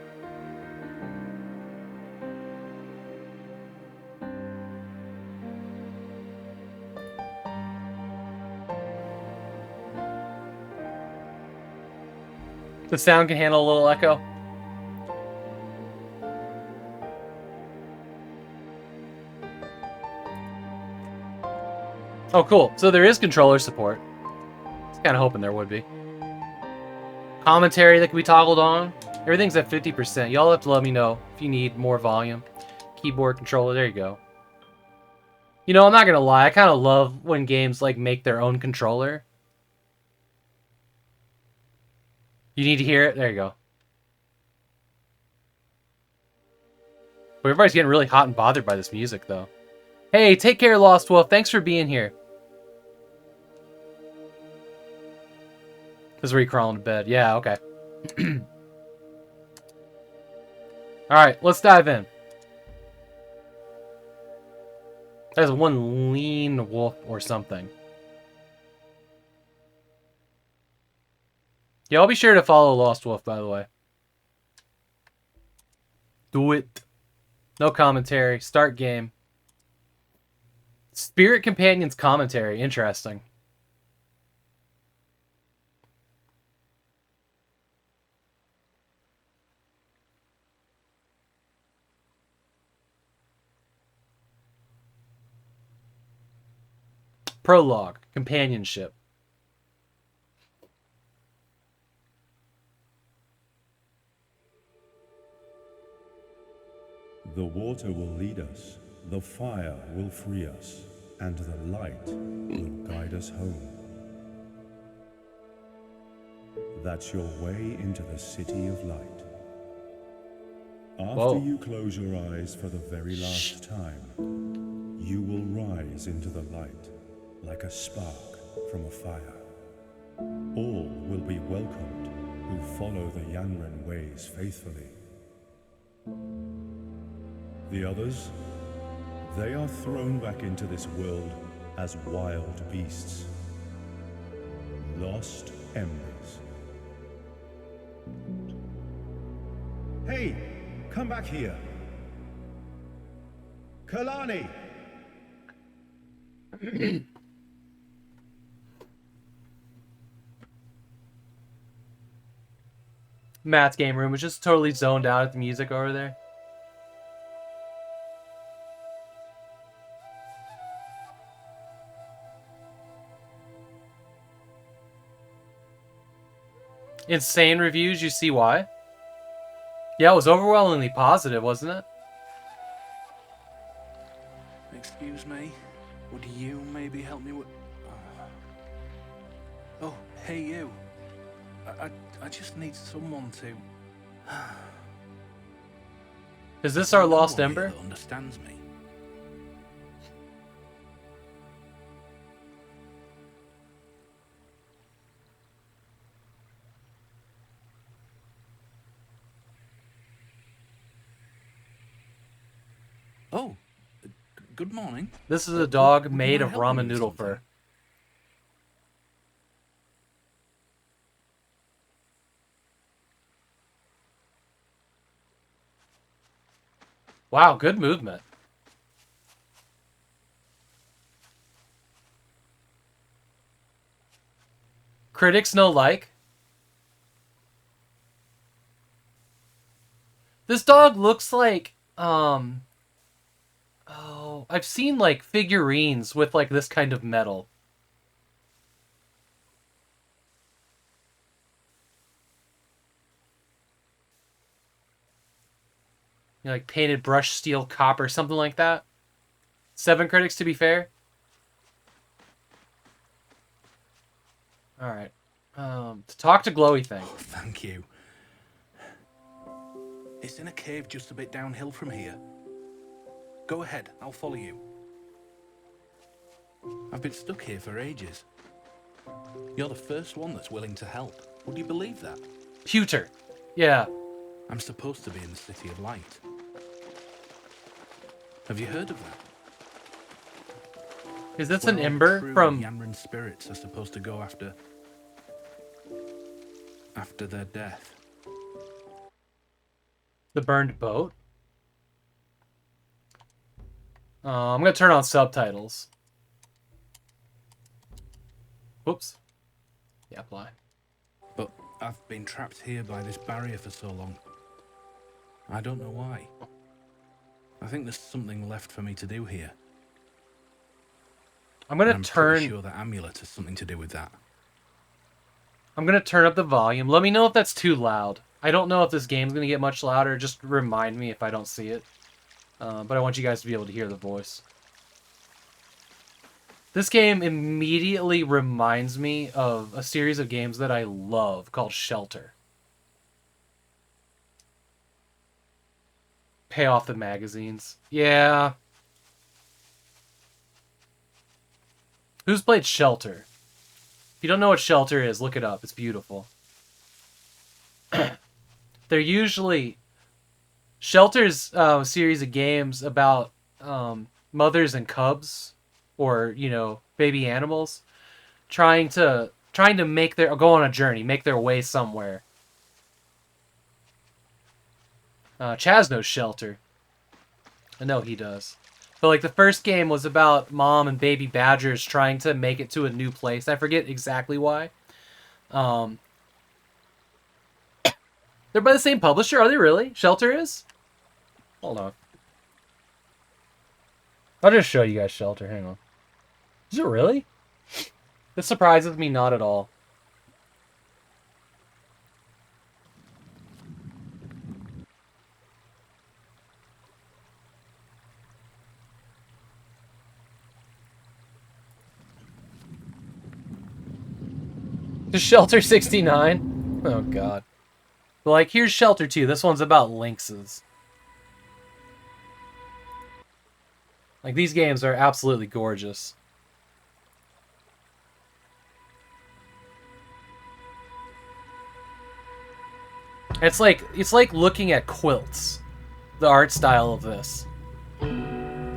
The sound can handle a little echo. Oh, cool. So there is controller support. I was kind of hoping there would be. Commentary that can be toggled on. Everything's at 50%. Y'all have to let me know if you need more volume. Keyboard controller. There you go. You know, I'm not going to lie. I kind of love when games like make their own controller. You need to hear it? There you go. But everybody's getting really hot and bothered by this music, though. Hey, take care, Lost Wolf. Thanks for being here. This is where you crawl into bed. Yeah, okay. Alright, let's dive in. There's one lean wolf or something. Yeah, I'll be sure to follow Lost Wolf, by the way. Do it. No commentary. Start game. Spirit Companions commentary. Interesting. Prologue. Companionship. The water will lead us, the fire will free us, and the light will guide us home. That's your way into the city of light. After you close your eyes for the very last time, you will rise into the light like a spark from a fire. All will be welcomed who follow the Yanran ways faithfully. The others, they are thrown back into this world as wild beasts. Lost embers. Hey, come back here. Kalani! Matt's game room was just totally zoned out at the music over there. Insane reviews, you see why? Yeah, it was overwhelmingly positive, wasn't it? Excuse me, would you maybe help me with... Oh, hey you. I just need someone to... Is this our lost No one Ember? here that understands me. Oh, good morning. This is a dog Would made you of mind helping ramen me with noodle something? fur. Wow, good movement. Critics no like. This dog looks like oh, I've seen like figurines with like this kind of metal. You know, like painted brushed steel copper, something like that. 7 critics to be fair. All right. To talk to glowy thing. Oh, thank you. It's in a cave just a bit downhill from here. Go ahead, I'll follow you. I've been stuck here for ages. You're the first one that's willing to help. Would you believe that? Pewter. Yeah. I'm supposed to be in the City of Light. Have you heard of that? Is this Where an all Ember true from... Yanran spirits are supposed to go after their death. The burned boat? I'm going to turn on subtitles. Whoops. Yeah, apply. But I've been trapped here by this barrier for so long. I don't know why. I think there's something left for me to do here. I'm going I'm to pretty turn... sure that amulet has something to do with that. I'm going to turn up the volume. Let me know if that's too loud. I don't know if this game's going to get much louder. Just remind me if I don't see it. But I want you guys to be able to hear the voice. This game immediately reminds me of a series of games that I love called Shelter. Pay off the magazines. Yeah. Who's played Shelter? If you don't know what Shelter is, look it up. It's beautiful. They're usually... Shelter's a series of games about mothers and cubs, or, you know, baby animals, trying to make their... go on a journey, make their way somewhere. Chaz knows Shelter. I know he does. But, like, the first game was about mom and baby badgers trying to make it to a new place. I forget exactly why. They're by the same publisher? Are they really? Shelter is? Hold on. I'll just show you guys Shelter. Hang on. Is it really? This surprises me not at all. The Shelter 69? Oh, God. But, like, here's Shelter 2. This one's about lynxes. Like, these games are absolutely gorgeous. It's like looking at quilts. The art style of this.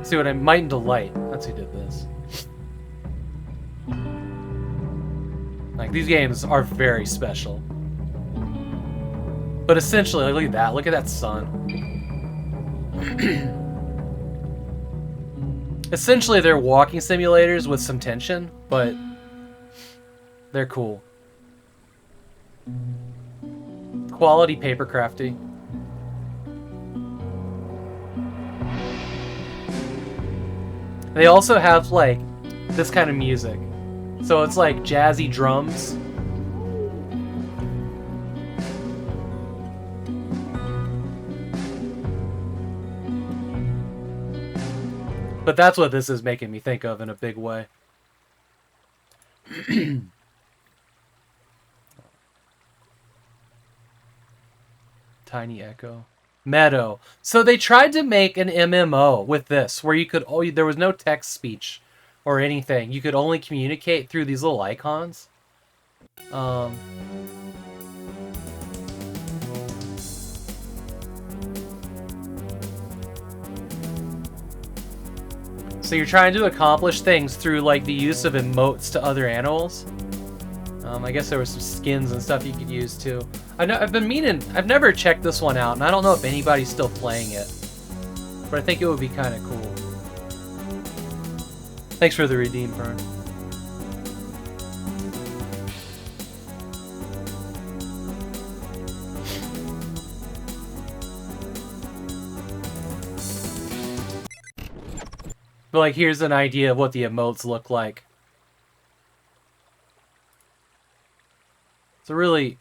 See what I might and delight. That's who did this. Like, these games are very special. But essentially, look at that. Look at that sun. Essentially, they're walking simulators with some tension, but they're cool. Quality paper crafty. They also have, like, this kind of music. So it's like jazzy drums. But that's what this is making me think of in a big way. Tiny Echo. Meadow. So they tried to make an MMO with this, where you could there was no text speech or anything. You could only communicate through these little icons. So you're trying to accomplish things through, like, the use of emotes to other animals. I guess there were some skins and stuff you could use too. I've been meaning. I've never checked this one out, and I don't know if anybody's still playing it. But I think it would be kind of cool. Thanks for the redeem, Fern. But, like, here's an idea of what the emotes look like. It's a really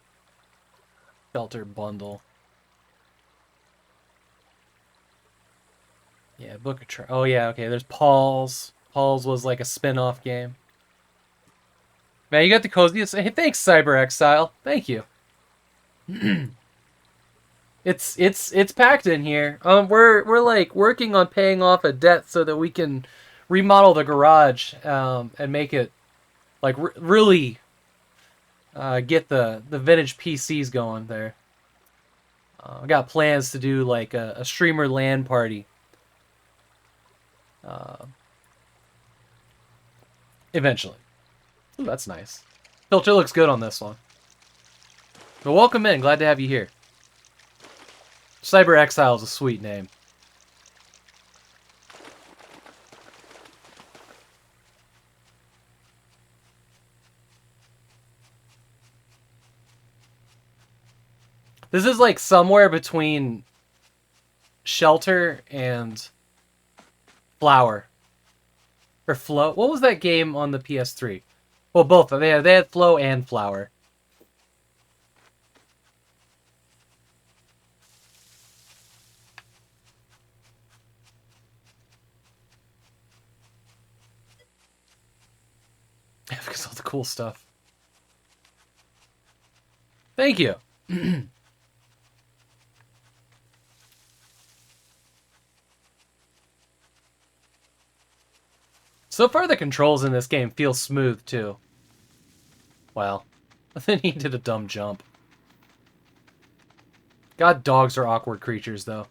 shelter bundle. Yeah, Book of Oh yeah, okay. There's Paul's. Paul's was like a spin-off game. Man, you got the coziest. Hey, thanks, Cyber Exile. Thank you. It's packed in here. We're like working on paying off a debt so that we can remodel the garage and make it like really get the vintage PCs going there. I got plans to do like a streamer LAN party. Eventually. Ooh, that's nice. Filter looks good on this one. But welcome in. Glad to have you here. Cyber Exile is a sweet name. This is like somewhere between Shelter and Flower. Or Flow. What was that game on the PS3? Well, both. They had Flow and Flower. Because all the cool stuff. Thank you. So far, the controls in this game feel smooth, too. Well, they needed a dumb jump. God, dogs are awkward creatures, though.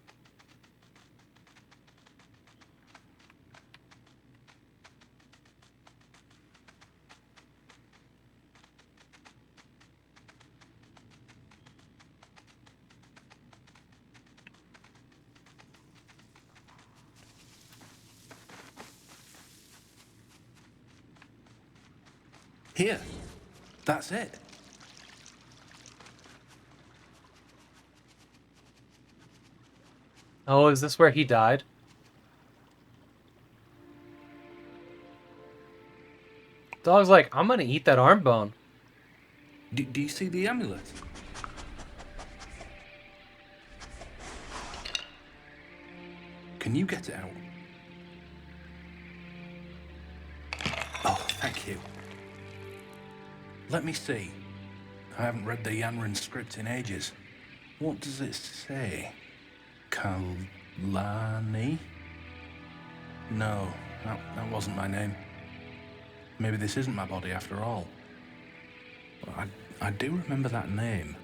Here. That's it. Oh, is this where he died? Dog's like, I'm gonna eat that arm bone. Do you see the amulet? Can you get it out? Oh, thank you. Let me see. I haven't read the Yanran script in ages. What does it say? Kalani? No, that wasn't my name. Maybe this isn't my body after all. I do remember that name.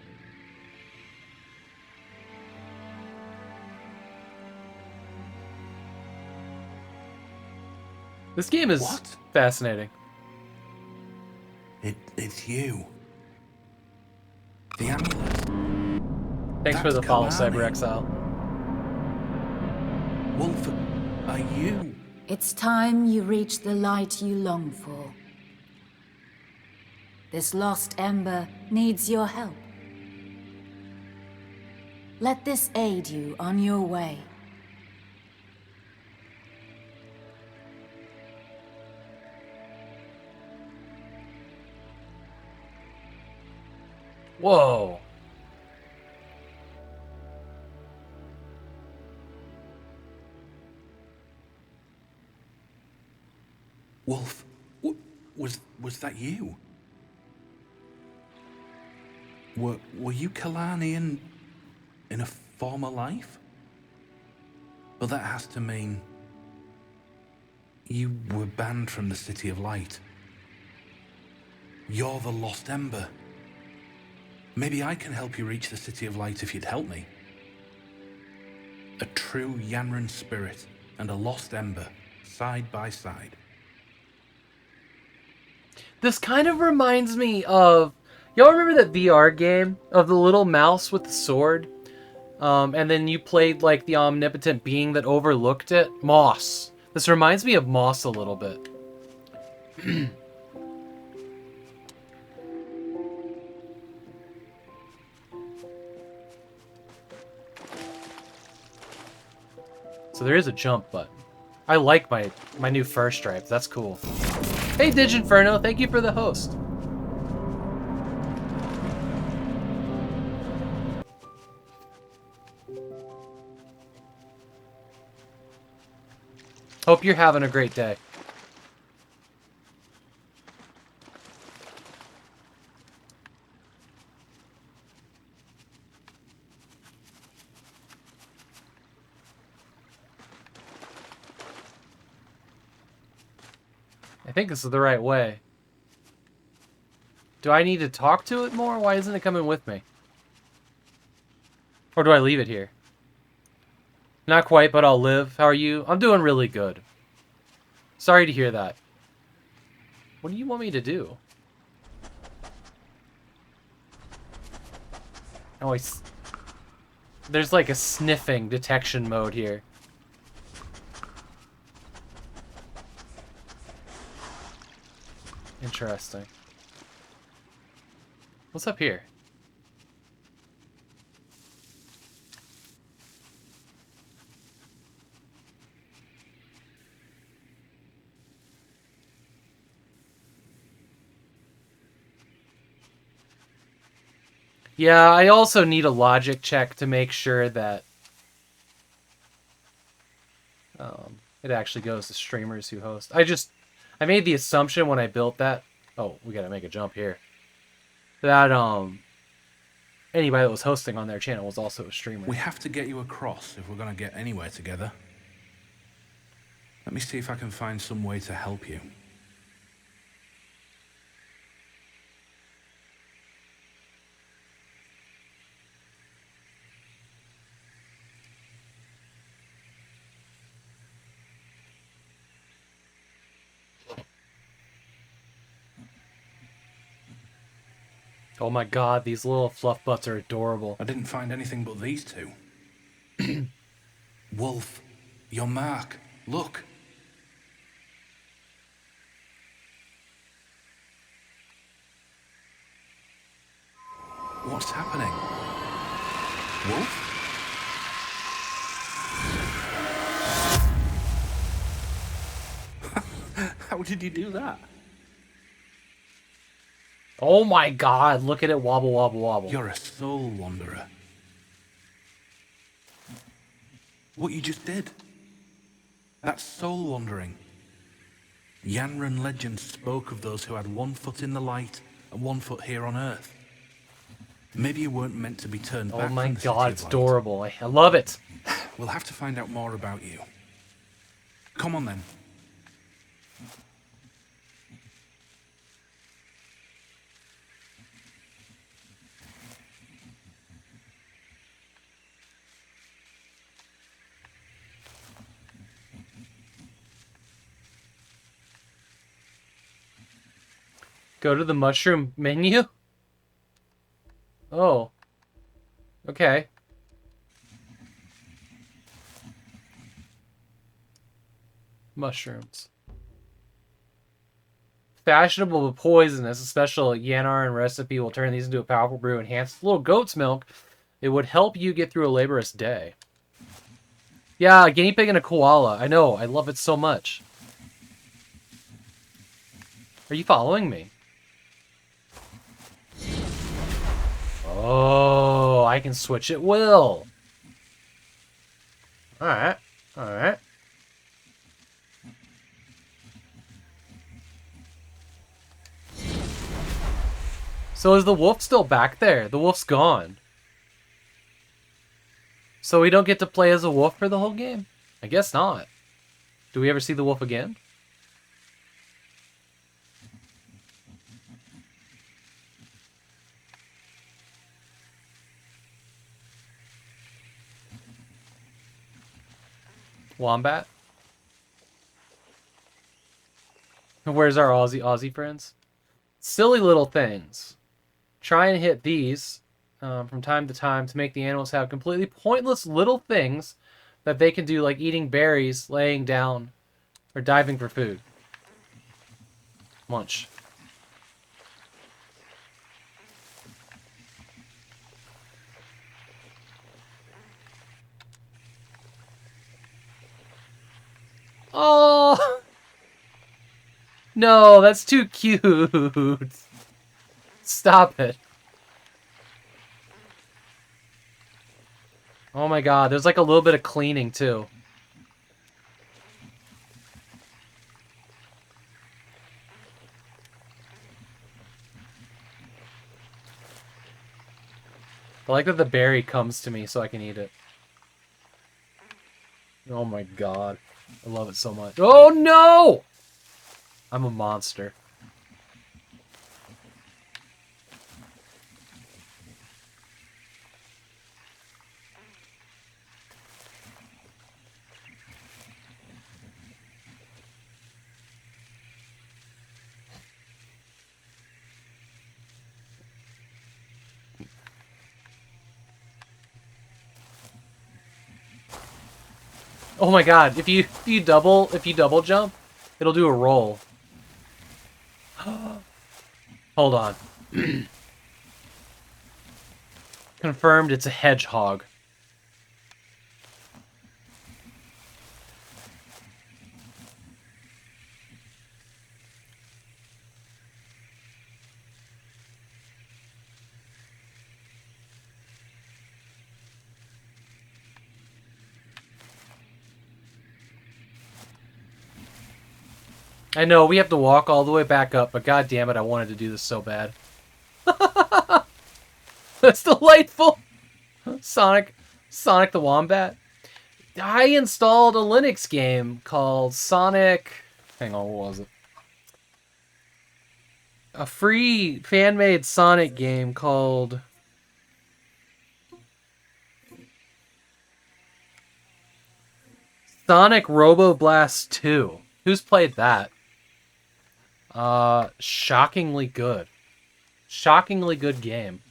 This game is fascinating. It's you. The amulet. Thanks for That's the follow, Kalani. Cyber Exile. Wolf, are you? It's time you reach the light you long for. This lost ember needs your help. Let this aid you on your way. Whoa. Wolf, was that you? Were you Kalani in a former life? But that has to mean you were banned from the City of Light. You're the Lost Ember. Maybe I can help you reach the City of Light if you'd help me. A true Yanran spirit and a Lost Ember, side by side. This kind of reminds me of... Y'all remember that VR game of the little mouse with the sword? And then you played like the omnipotent being that overlooked it? Moss. This reminds me of Moss a little bit. So there is a jump button. I like my new fur stripes. That's cool. Hey, Diginferno, thank you for the host. Hope you're having a great day. I think this is the right way. Do I need to talk to it more? Why isn't it coming with me? Or do I leave it here? Not quite, but I'll live. How are you? I'm doing really good. Sorry to hear that. What do you want me to do? Oh, there's like a sniffing detection mode here. Interesting. What's up here? Yeah, I also need a logic check to make sure that it actually goes to streamers who host. I made the assumption when I built that. Oh, we gotta make a jump here. That anybody that was hosting on their channel was also a streamer. We have to get you across if we're going to get anywhere together. Let me see if I can find some way to help you. Oh my god, these little fluff butts are adorable. I didn't find anything but these two. Wolf, your mark. Look. What's happening? Wolf? How did you do that? Oh my god, look at it wobble, wobble, wobble. You're a soul wanderer. What you just did. That's soul wandering. Yanran legend spoke of those who had 1 foot in the light and 1 foot here on Earth. Maybe you weren't meant to be turned back. Oh my from the City god, of it's Light. adorable. I love it. We'll have to find out more about you. Come on then. Go to the mushroom menu? Oh. Okay. Mushrooms. Fashionable but poisonous. A special Yanaran recipe will turn these into a powerful brew. Enhanced little goat's milk. It would help you get through a laborious day. Yeah, a guinea pig and a koala. I know. I love it so much. Are you following me? Oh, I can switch at will. Alright. Alright. So is the wolf still back there? The wolf's gone. So we don't get to play as a wolf for the whole game? I guess not. Do we ever see the wolf again? Wombat? Where's our Aussie friends? Silly little things. Try and hit these from time to time to make the animals have completely pointless little things that they can do, like eating berries, laying down, or diving for food. Munch. Oh! No, that's too cute. Stop it. Oh my god, there's like a little bit of cleaning too. I like that the berry comes to me so I can eat it. Oh my god. I love it so much. Oh no! I'm a monster. Oh my god, if you double jump, it'll do a roll. Hold on. Confirmed it's a hedgehog. I know, we have to walk all the way back up, but god damn it, I wanted to do this so bad. That's delightful! Sonic the Wombat. I installed a Linux game called Sonic... Hang on, what was it? A free fan-made Sonic game called... Sonic Robo Blast 2. Who's played that? Shockingly good. Shockingly good game.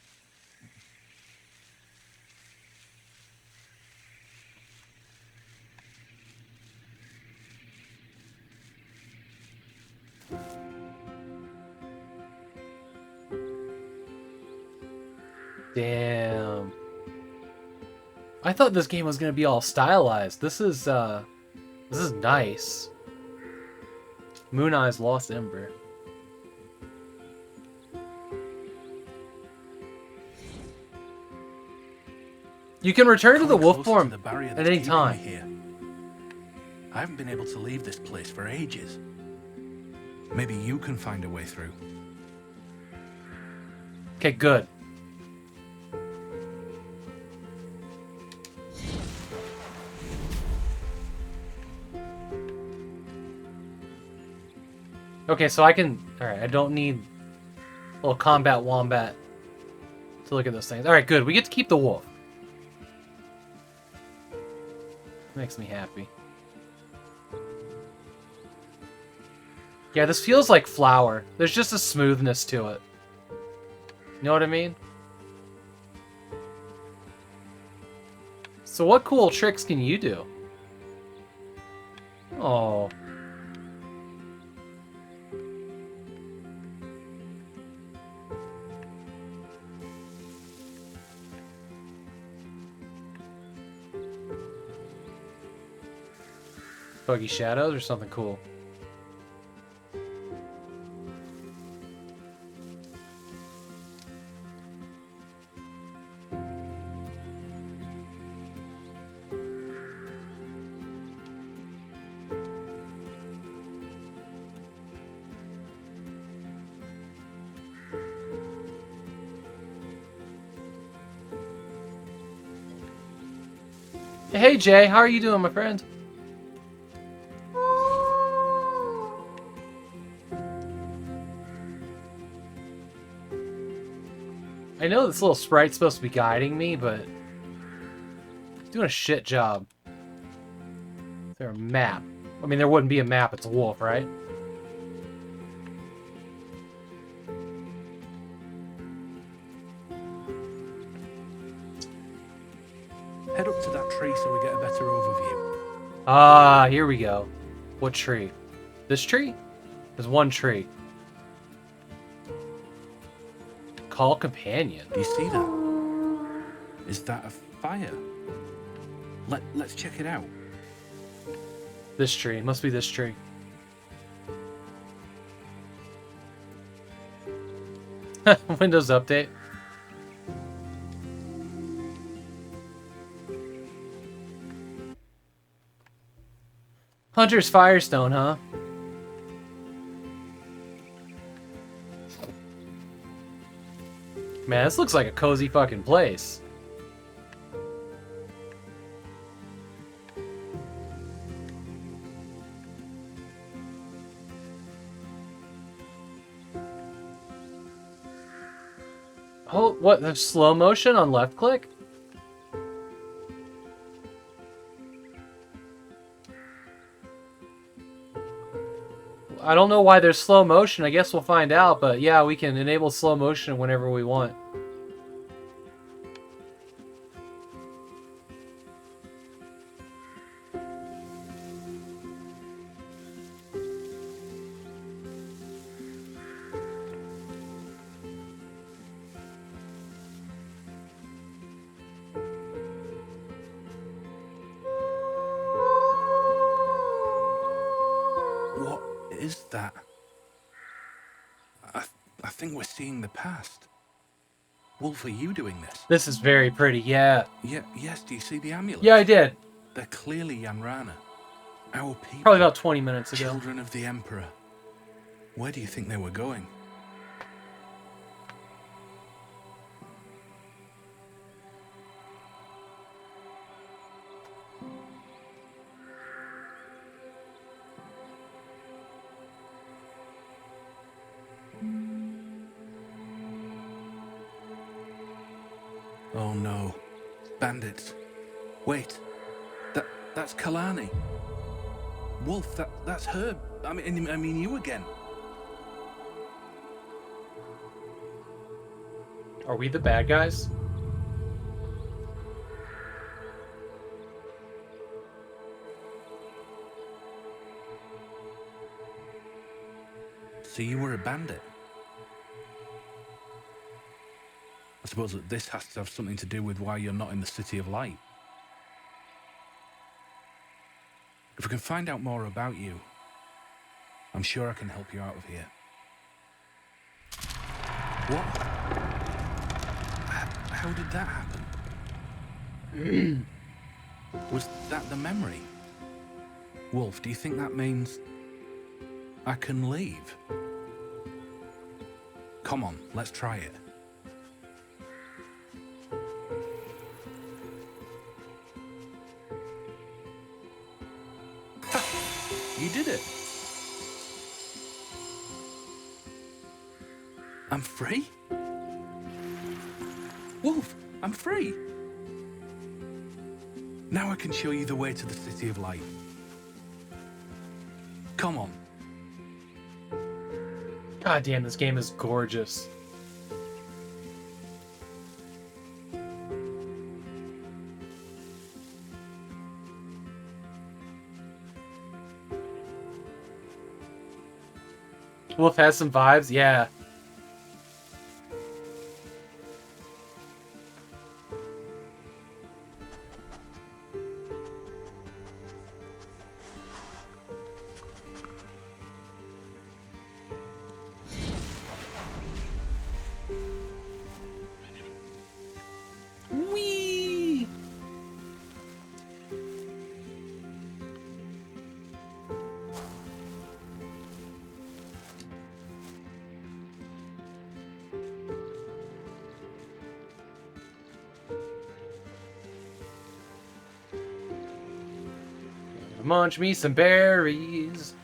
Damn. I thought this game was gonna be all stylized. This is nice. Moon Eye's Lost Ember. You can return to the wolf form at any time. I haven't been able to leave this place for ages. Maybe you can find a way through. Okay, good. Okay, so I can... Alright, I don't need a little combat wombat to look at those things. Alright, good. We get to keep the wolf. Makes me happy. Yeah, this feels like flour. There's just a smoothness to it. You know what I mean? So what cool tricks can you do? Oh. Buggy shadows or something cool? Hey Jay, how are you doing, my friend? I know this little sprite's supposed to be guiding me, but it's doing a shit job. Is there a map? I mean, there wouldn't be a map, it's a wolf, right? Head up to that tree so we get a better overview. Ah, here we go. What tree? This tree? There's one tree. Call companion. Do you see that? Is that a fire? Let's check it out. This tree. Must be this tree. Windows update. Hunter's Firestone, huh? Man, this looks like a cozy fucking place. Oh, what? There's slow motion on left click? I don't know why there's slow motion. I guess we'll find out, but yeah, we can enable slow motion whenever we want. What is that? I think we're seeing the past. Wolf, are you doing this? This is very pretty, yeah. Yeah, yes, do you see the amulets? Yeah, I did. They're clearly Yanrana. Our people. Probably about 20 minutes ago. Children of the Emperor. Where do you think they were going? Oh no. Bandits. Wait. That's Kalani. Wolf, that's her. I mean you again. Are we the bad guys? So you were a bandit? I suppose that this has to have something to do with why you're not in the City of Light. If we can find out more about you, I'm sure I can help you out of here. What? How did that happen? Was that the memory? Wolf, do you think that means I can leave? Come on, let's try it. You did it. I'm free? Wolf, I'm free. Now I can show you the way to the City of Light. Come on. God damn, this game is gorgeous. Wolf has some vibes, yeah. Whee! Munch me some berries.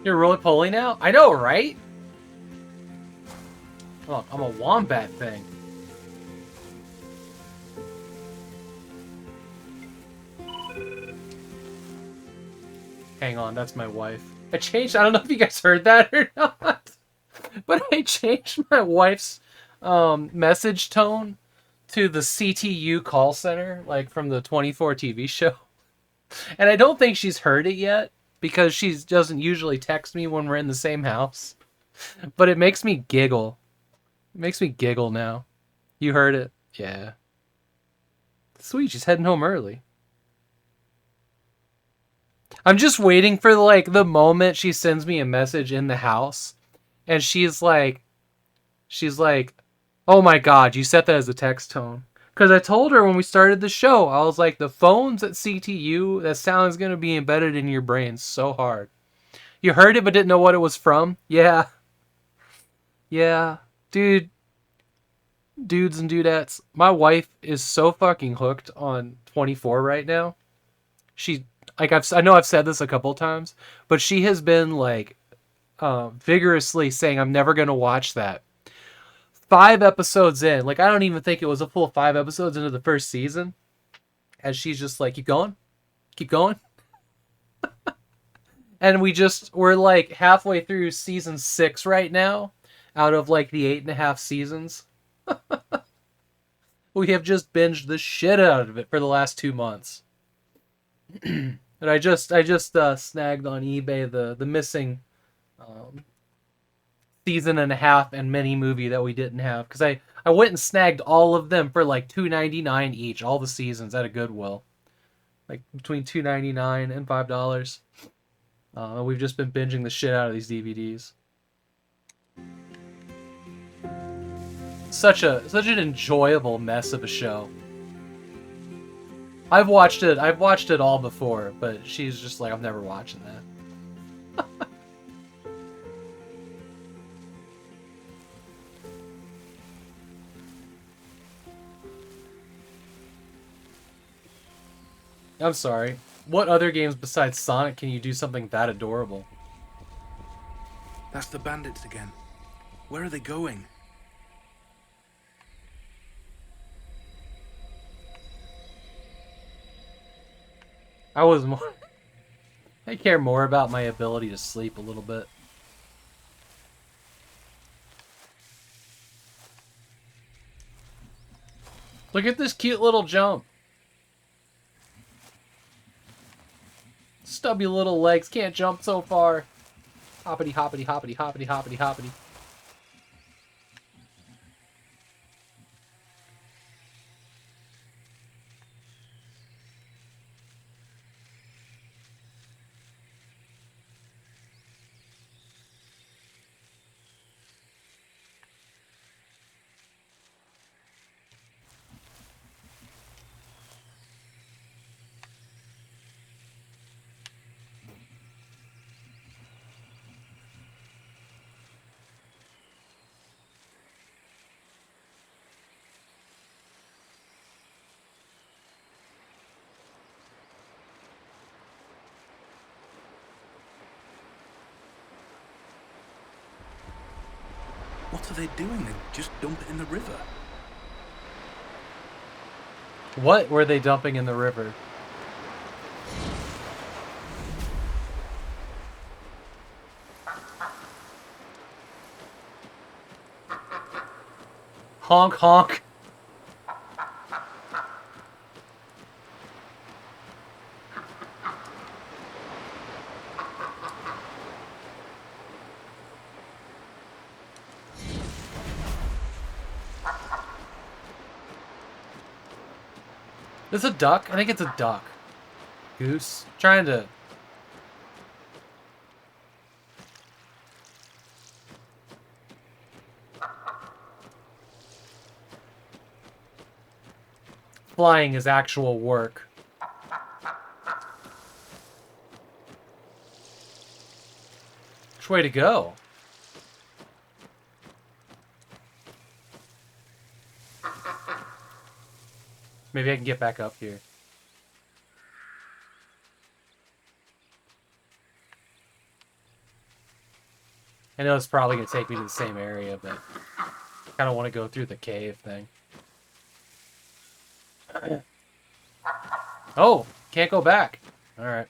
You're really pulling now? I know, right? Look, I'm a wombat thing. Hang on, that's my wife. I don't know if you guys heard that or not, but I changed my wife's message tone to the CTU call center, like from the 24 TV show. And I don't think she's heard it yet, because she doesn't usually text me when we're in the same house. But it makes me giggle. It makes me giggle now. You heard it? Yeah. Sweet, she's heading home early. I'm just waiting for, like, the moment she sends me a message in the house. And she's like, oh my god, you set that as a text tone. Because I told her when we started the show, I was like, the phones at CTU, that sound is going to be embedded in your brain so hard. You heard it but didn't know what it was from? Yeah. Yeah. Dude. Dudes and dudettes. My wife is so fucking hooked on 24 right now. I know I've said this a couple times, but she has been like vigorously saying I'm never going to watch that. 5 episodes in, like I don't even think it was a full 5 episodes into the first season, and she's just like, keep going. And we're like halfway through season 6 right now, out of like the 8.5 seasons. We have just binged the shit out of it for the last 2 months. And I just snagged on eBay the missing season and a half and mini movie that we didn't have, because I went and snagged all of them for like $2.99 each, all the seasons at a Goodwill, like between $2.99 and $5. We've just been binging the shit out of these DVDs. Such an enjoyable mess of a show. I've watched it all before, but she's just like, I'm never watching that. I'm sorry. What other games besides Sonic can you do something that adorable? That's the bandits again. Where are they going? I care more about my ability to sleep a little bit. Look at this cute little jump. Stubby little legs can't jump so far. Hoppity, hoppity, hoppity, hoppity, hoppity, hoppity. What are they doing? They just dump it in the river. What were they dumping in the river? Honk honk. Is this a duck? I think it's a duck. Goose. Trying to... Flying is actual work. Which way to go? Maybe I can get back up here. I know it's probably going to take me to the same area, but I kind of want to go through the cave thing. Oh, can't go back. All right.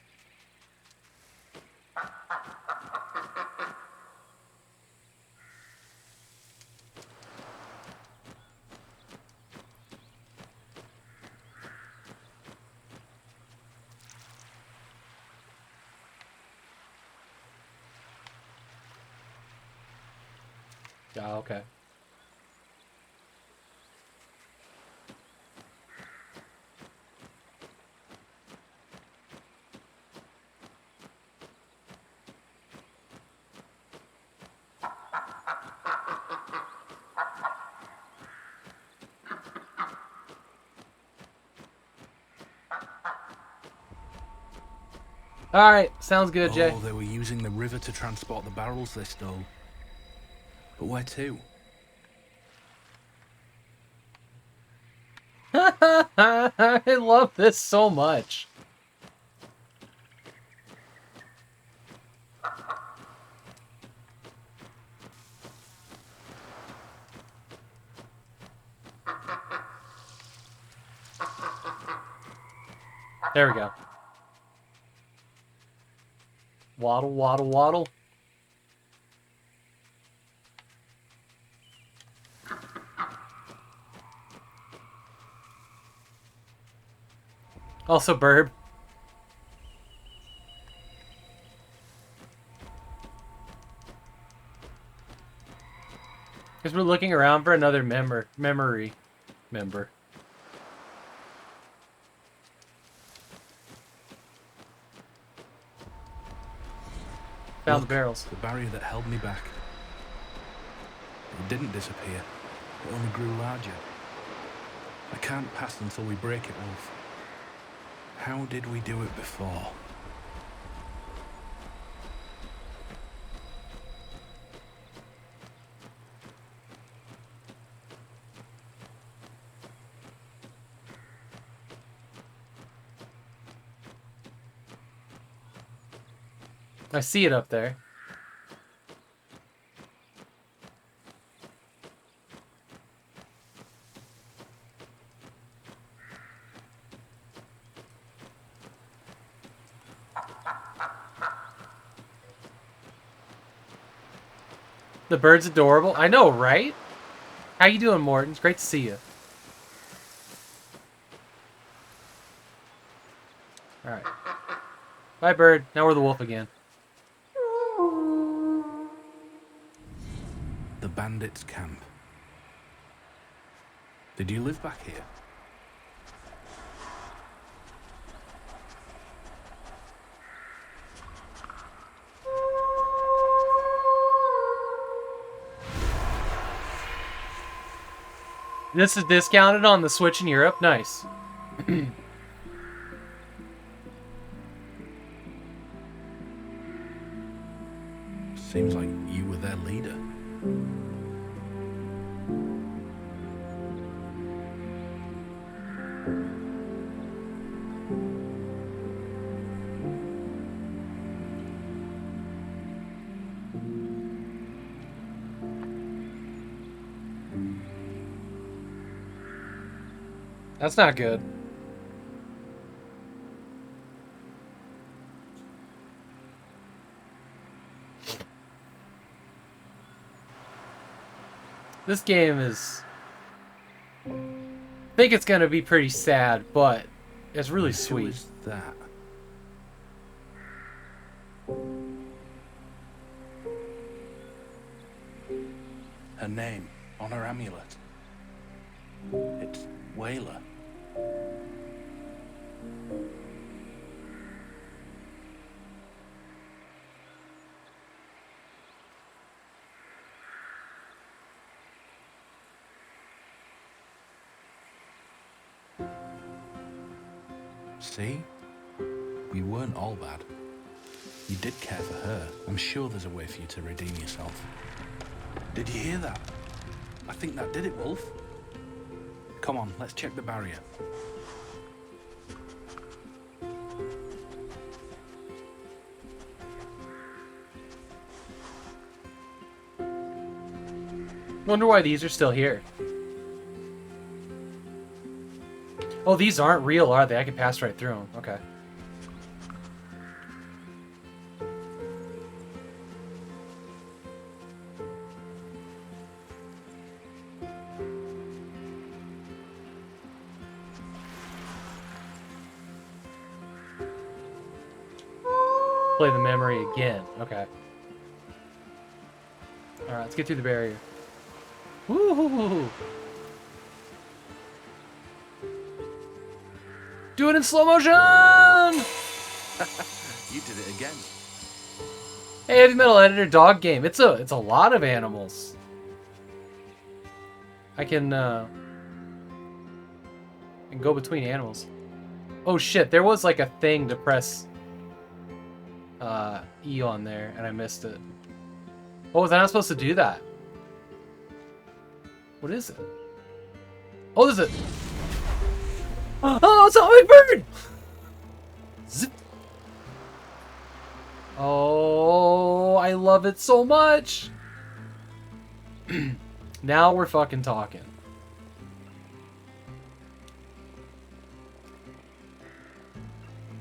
Yeah, okay. All right, sounds good, Jay. Oh, they were using the river to transport the barrels they stole. But where to? I love this so much. There we go. Waddle, waddle, waddle. Also, burb. Because we're looking around for another memory member. Found the barrels. The barrier that held me back. It didn't disappear. It only grew larger. I can't pass until we break it, Wolf. How did we do it before? I see it up there. The bird's adorable. I know, right? How you doing, Morton? It's great to see you. Alright. Bye, bird. Now we're the wolf again. The bandits' camp. Did you live back here? This is discounted on the Switch in Europe. Nice. Seems like you were their leader. That's not good. This game is... I think it's gonna be pretty sad, but it's really Who sweet. is that? Her name on her amulet. It's Whaler. See? We weren't all bad. You did care for her. I'm sure there's a way for you to redeem yourself. Did you hear that? I think that did it, Wolf. Come on, let's check the barrier. Wonder why these are still here. Oh, these aren't real, are they? I can pass right through them. Okay. Play the memory again. Okay. Alright, let's get through the barrier. Woo-hoo-hoo-hoo. Do it in slow motion! You did it again. Hey, Heavy Metal Editor dog game. It's a lot of animals. I can go between animals. Oh shit, there was like a thing to press E on there and I missed it. Oh, was I not supposed to do that? What is it? Oh, there's a... Oh, it's a hummingbird! Zip. Oh, I love it so much! Now we're fucking talking.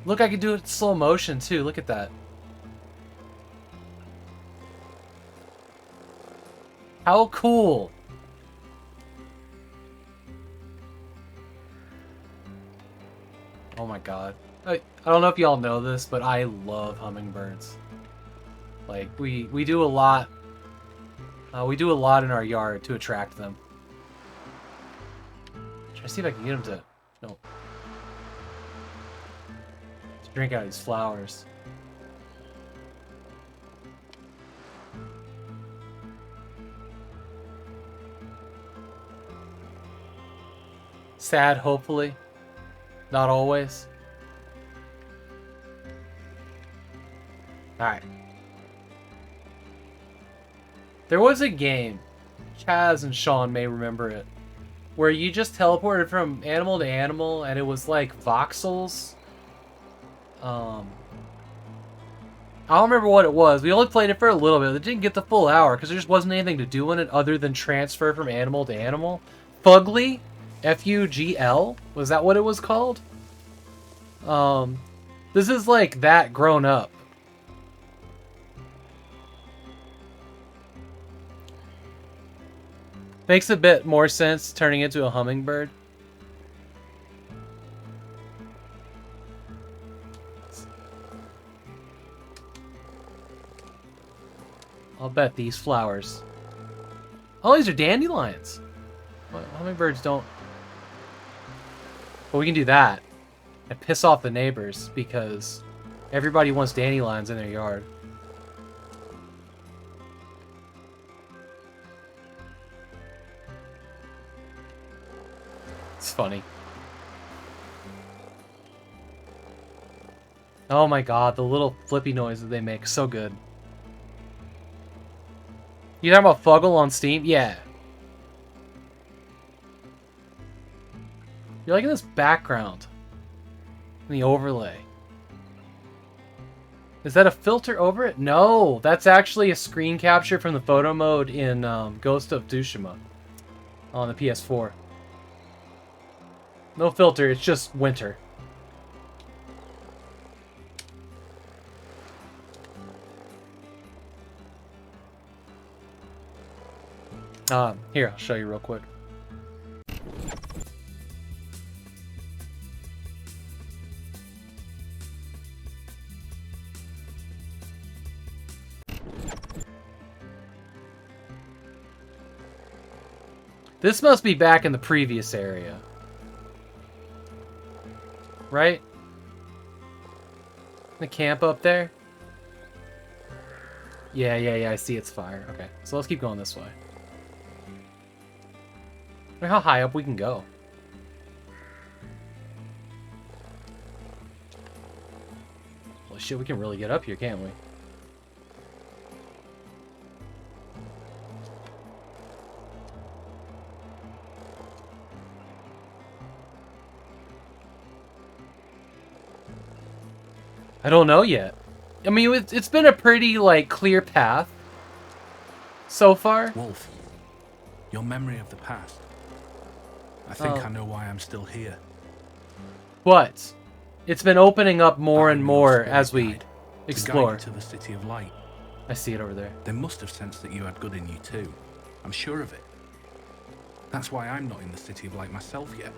Look, I can do it in slow motion too. Look at that. How cool! Oh my god. I don't know if y'all know this, but I love hummingbirds. Like, we do a lot. We do a lot in our yard to attract them. Try to see if I can get them to... No. To drink out of these flowers. Sad, hopefully. Not always. Alright. There was a game, Chaz and Sean may remember it, where you just teleported from animal to animal and it was like voxels. I don't remember what it was. We only played it for a little bit. It didn't get the full hour because there just wasn't anything to do in it other than transfer from animal to animal. Fugly? F-U-G-L? Was that what it was called? This is like that grown up. Makes a bit more sense turning into a hummingbird. I'll bet these flowers. Oh, these are dandelions. Well, hummingbirds don't. But we can do that and piss off the neighbors because everybody wants dandelions in their yard. It's funny. Oh my god, the little flippy noise that they make, so good. You talking about Fuggle on Steam? Yeah. You're liking this background. The overlay. Is that a filter over it? No, that's actually a screen capture from the photo mode in Ghost of Tsushima on the PS4. No filter, it's just winter. Here, I'll show you real quick. This must be back in the previous area. Right? The camp up there? Yeah, I see it's fire. Okay, so let's keep going this way. Look how high up we can go. Holy shit, we can really get up here, can't we? I don't know yet. I mean, it's been a pretty, like, clear path so far. Wolf, your memory of the past. I think I know why I'm still here. But it's been opening up more and more as we explore. To the City of Light. I see it over there. They must have sensed that you had good in you too. I'm sure of it. That's why I'm not in the City of Light myself yet.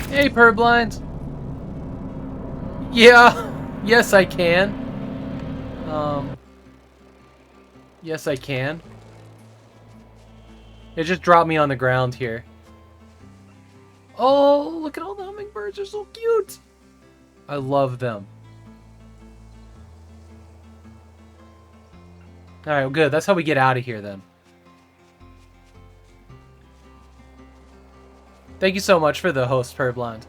Hey, Purblind. Yeah. Yes, I can. Yes, I can. It just dropped me on the ground here. Oh, look at all the hummingbirds. They're so cute. I love them. Alright, well, good. That's how we get out of here, then. Thank you so much for the host, Purblind.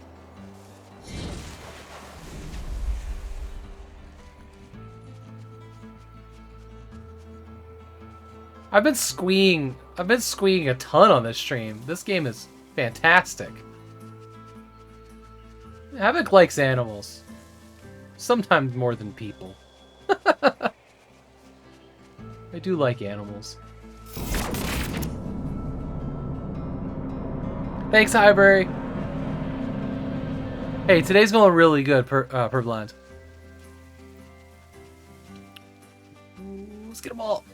I've been squeeing a ton on this stream. This game is fantastic. Havok likes animals. Sometimes more than people. I do like animals. Thanks, Highbury. Hey, today's going really good, Purblind. Let's get them all.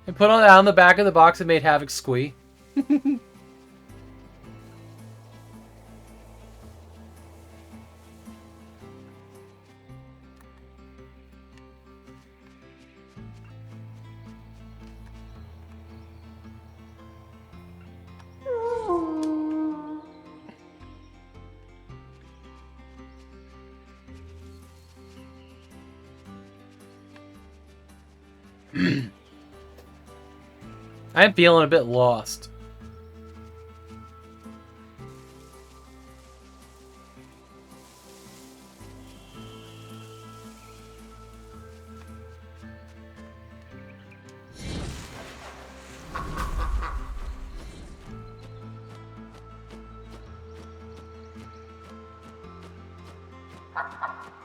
And put on the back of the box and made Havok squee. I'm feeling a bit lost.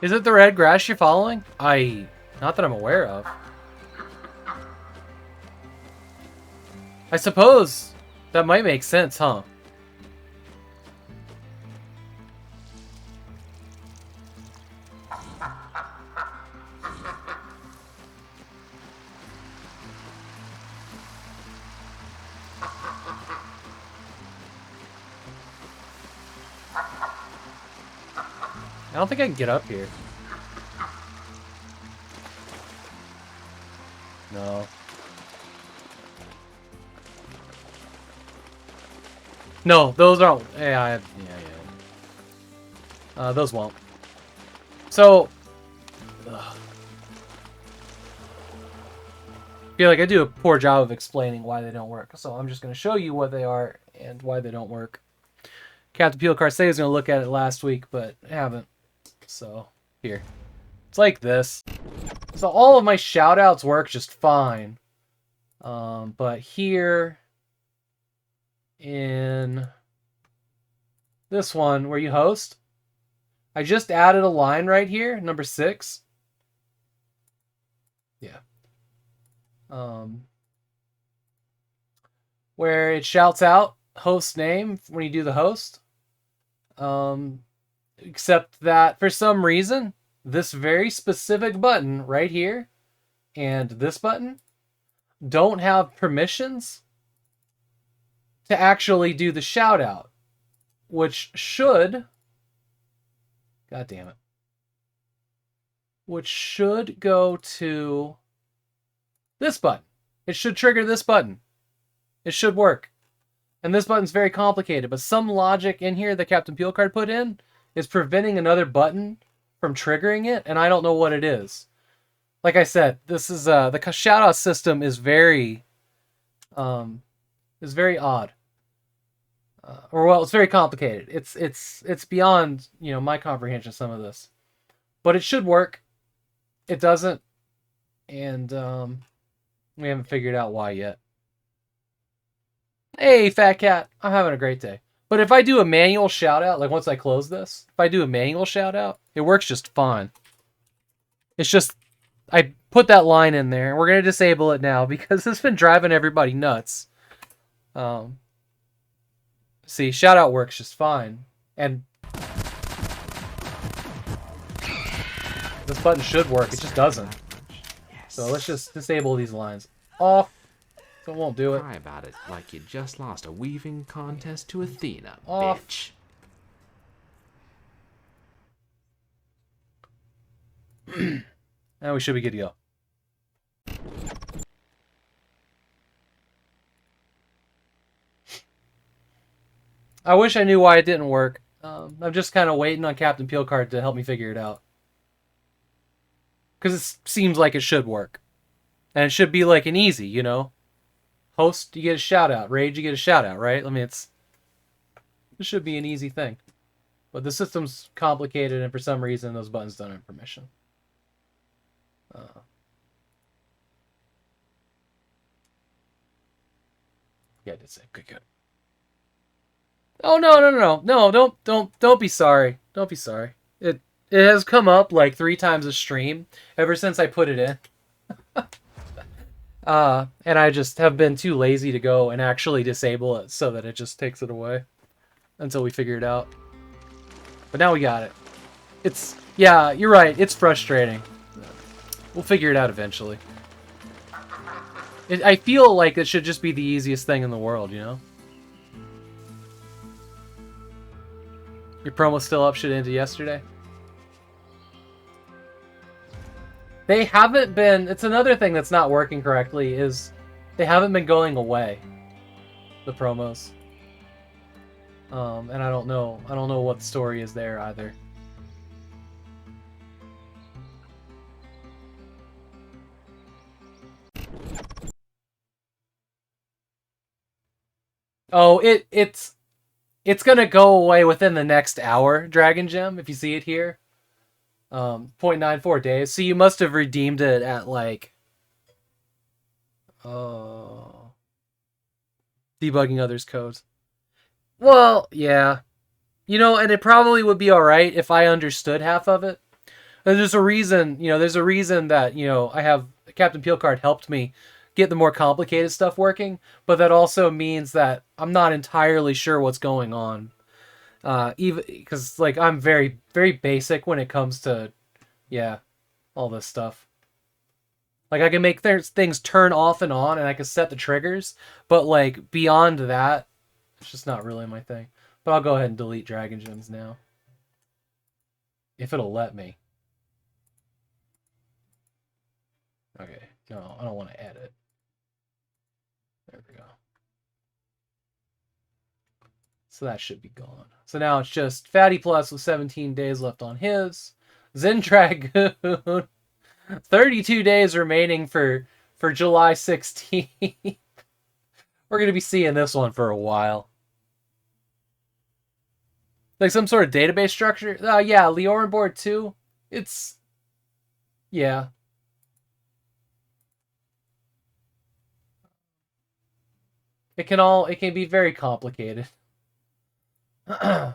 Is it the red grass you're following? Not that I'm aware of. I suppose that might make sense, huh? I don't think I can get up here. No. No, those aren't. Yeah. Those won't. So, I feel like I do a poor job of explaining why they don't work. So I'm just going to show you what they are and why they don't work. Captain Peel Car say was going to look at it last week, but I haven't. So here, it's like this. So all of my shoutouts work just fine. But here in this one where you host, I just added a line right here, number 6. Yeah. Where it shouts out host name when you do the host. Except that for some reason, this very specific button right here and this button don't have permissions to actually do the shout out, which should, god damn it, which should go to this button. It should trigger this button. It should work. And this button's very complicated, but some logic in here that Captain Peelcard put in is preventing another button from triggering it, and I don't know what it is. Like I said, this is the shoutout system is very odd. It's very complicated. It's beyond, my comprehension, some of this. But it should work. It doesn't, and we haven't figured out why yet. Hey, Fat Cat, I'm having a great day. But if I do a manual shout out, like once I close this, if I do a manual shout out, it works just fine. It's just, I put that line in there, and we're going to disable it now because it's been driving everybody nuts. See, shout out works just fine. And this button should work, it just doesn't. So let's just disable these lines. Off. So it won't do it. Cry about it like you just lost a weaving contest to Athena, Off. bitch. Now we should be good to go. I wish I knew why it didn't work. I'm just kind of waiting on Captain Peelcard to help me figure it out. Because it seems like it should work. And it should be like an easy, Host, you get a shout out. Rage, you get a shout out, right? I mean, this should be an easy thing. But the system's complicated, and for some reason, those buttons don't have permission. Yeah, I did say. Good. Oh, no, don't be sorry. Don't be sorry. It has come up like 3 times a stream ever since I put it in. And I just have been too lazy to go and actually disable it so that it just takes it away until we figure it out. But now we got it. Yeah, you're right. It's frustrating. We'll figure it out eventually. I feel like it should just be the easiest thing in the world, Your promo's still up, should end yesterday. They haven't been, it's another thing that's not working correctly, is they haven't been going away, the promos. And I don't know what the story is there either. Oh, it's gonna go away within the next hour, Dragon Gem, if you see it here. 0.94 days. So you must have redeemed it at like debugging others' codes. Well, yeah. And it probably would be alright if I understood half of it. And there's a reason, that, I have Captain Peelcard helped me get the more complicated stuff working, but that also means that I'm not entirely sure what's going on. Even because I'm very, very basic when it comes to, all this stuff. I can make things turn off and on, and I can set the triggers, but beyond that, it's just not really my thing. But I'll go ahead and delete Dragon Gems now, if it'll let me. Okay, no, I don't want to edit. There we go. So that should be gone. So now it's just Fatty Plus with 17 days left on his. Zen Dragoon. 32 days remaining for July 16th. We're going to be seeing this one for a while. Some sort of database structure. Yeah, Leorin board 2. It's... Yeah. It can be very complicated. I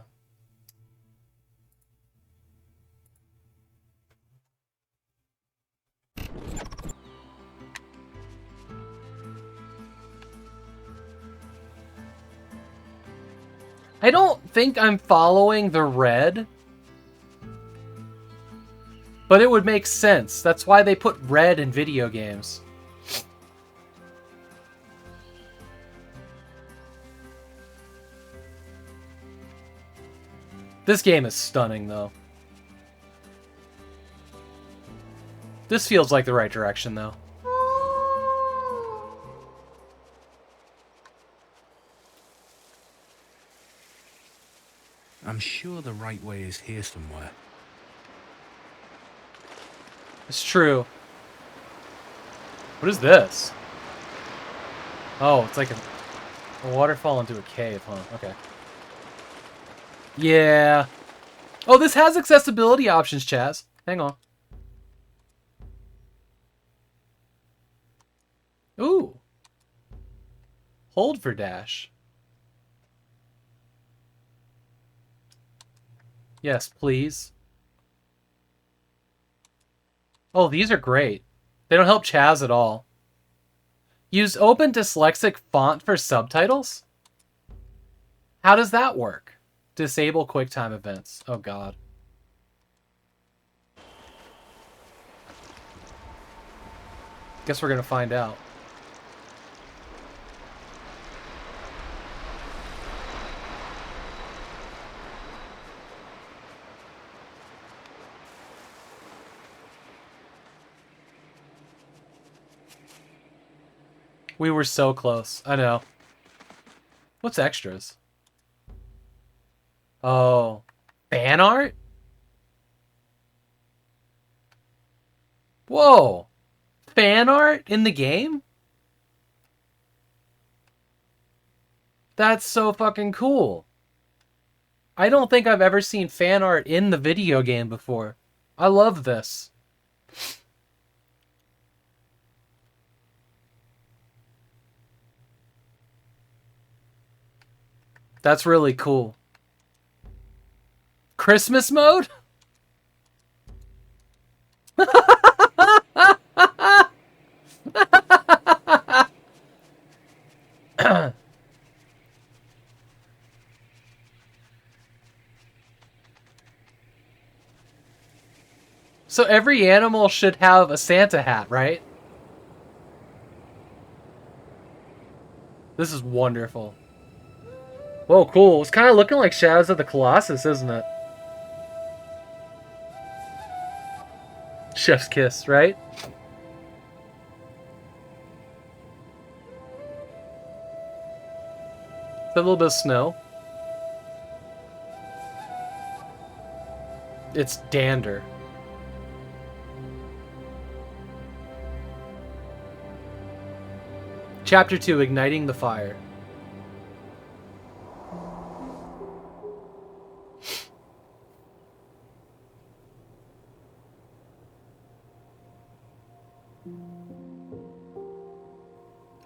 don't think I'm following the red, but it would make sense. That's why they put red in video games. This game is stunning, though. This feels like the right direction, though. I'm sure the right way is here somewhere. It's true. What is this? Oh, it's like a waterfall into a cave, huh? Okay. Yeah. Oh, this has accessibility options, Chaz. Hang on. Ooh. Hold for dash. Yes, please. Oh, these are great. They don't help Chaz at all. Use open dyslexic font for subtitles? How does that work? Disable QuickTime events. Oh, God. Guess we're gonna find out. We were so close. I know. What's extras? Oh. Fan art? Whoa. Fan art in the game? That's so fucking cool. I don't think I've ever seen fan art in the video game before. I love this. That's really cool. Christmas mode? So every animal should have a Santa hat, right? This is wonderful. Whoa, cool. It's kind of looking like Shadows of the Colossus, isn't it? Chef's kiss, right? A little bit of snow. It's dander. Chapter 2, Igniting the Fire.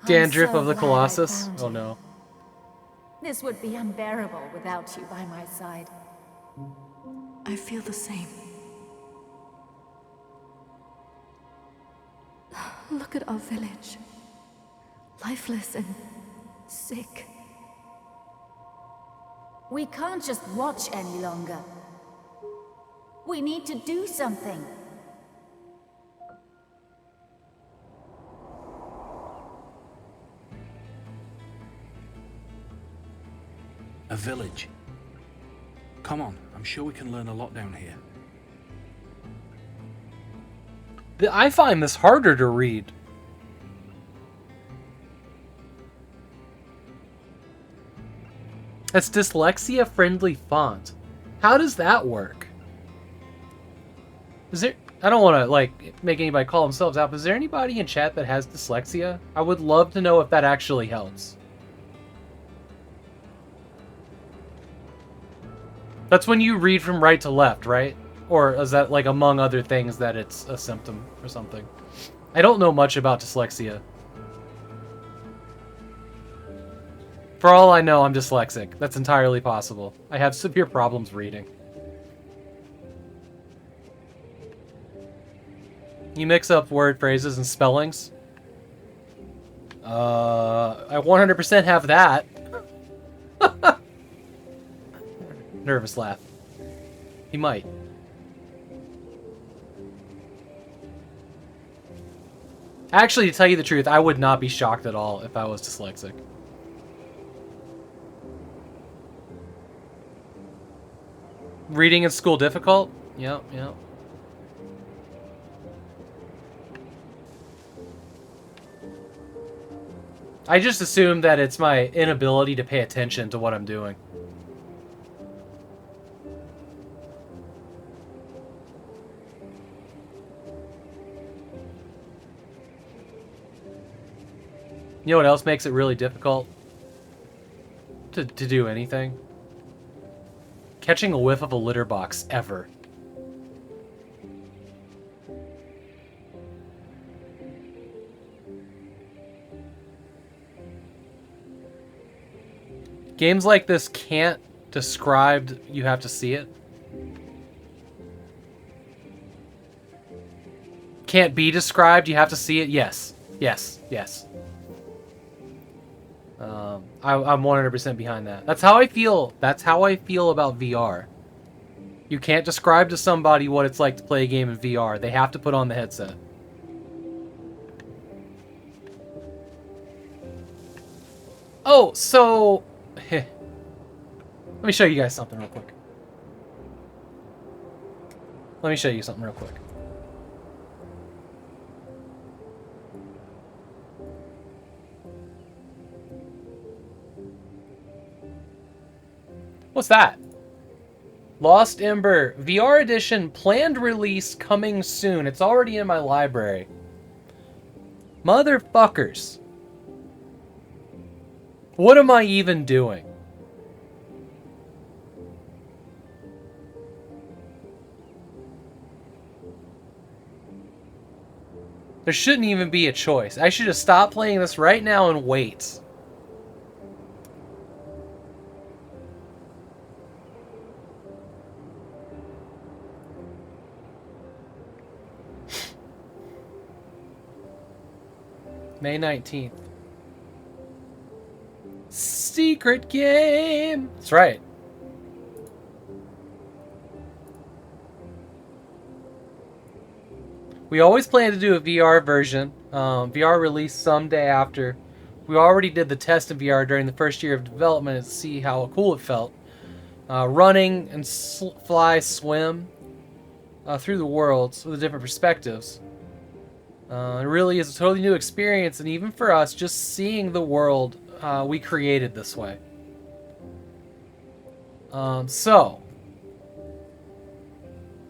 Dandruff so of the glad I Colossus? found Oh you. no. This would be unbearable without you by my side. I feel the same. Look at our village. Lifeless and sick. We can't just watch any longer. We need to do something. A village. Come on, I'm sure we can learn a lot down here. I find this harder to read. It's dyslexia-friendly font. How does that work? Is there... I don't want to, like, make anybody call themselves out, but is there anybody in chat that has dyslexia? I would love to know if that actually helps. That's when you read from right to left, right? Or is that, like, among other things that it's a symptom or something? I don't know much about dyslexia. For all I know, I'm dyslexic. That's entirely possible. I have severe problems reading. You mix up word phrases and spellings. I 100% have that. Nervous laugh. He might. Actually, to tell you the truth, I would not be shocked at all if I was dyslexic. Reading in school difficult? Yep, yep. I just assume that it's my inability to pay attention to what I'm doing. You know what else makes it really difficult to do anything? Catching a whiff of a litter box, ever. Games like this can't describe, you have to see it. Can't be described, you have to see it? Yes. Yes. Yes. I'm 100% behind that. That's how I feel. That's how I feel about VR. You can't describe to somebody what it's like to play a game in VR. They have to put on the headset. Oh, so... Let me show you guys something real quick. Let me show you something real quick. What's that? Lost Ember VR edition planned release coming soon. It's already in my library. Motherfuckers. What am I even doing? There shouldn't even be a choice. I should just stop playing this right now and wait. May 19th. Secret game! That's right. We always plan to do a VR version. VR release someday after. We already did the test in VR during the first year of development to see how cool it felt. Running and fly, swim through the worlds with the different perspectives. It really is a totally new experience, and even for us, just seeing the world we created this way. So,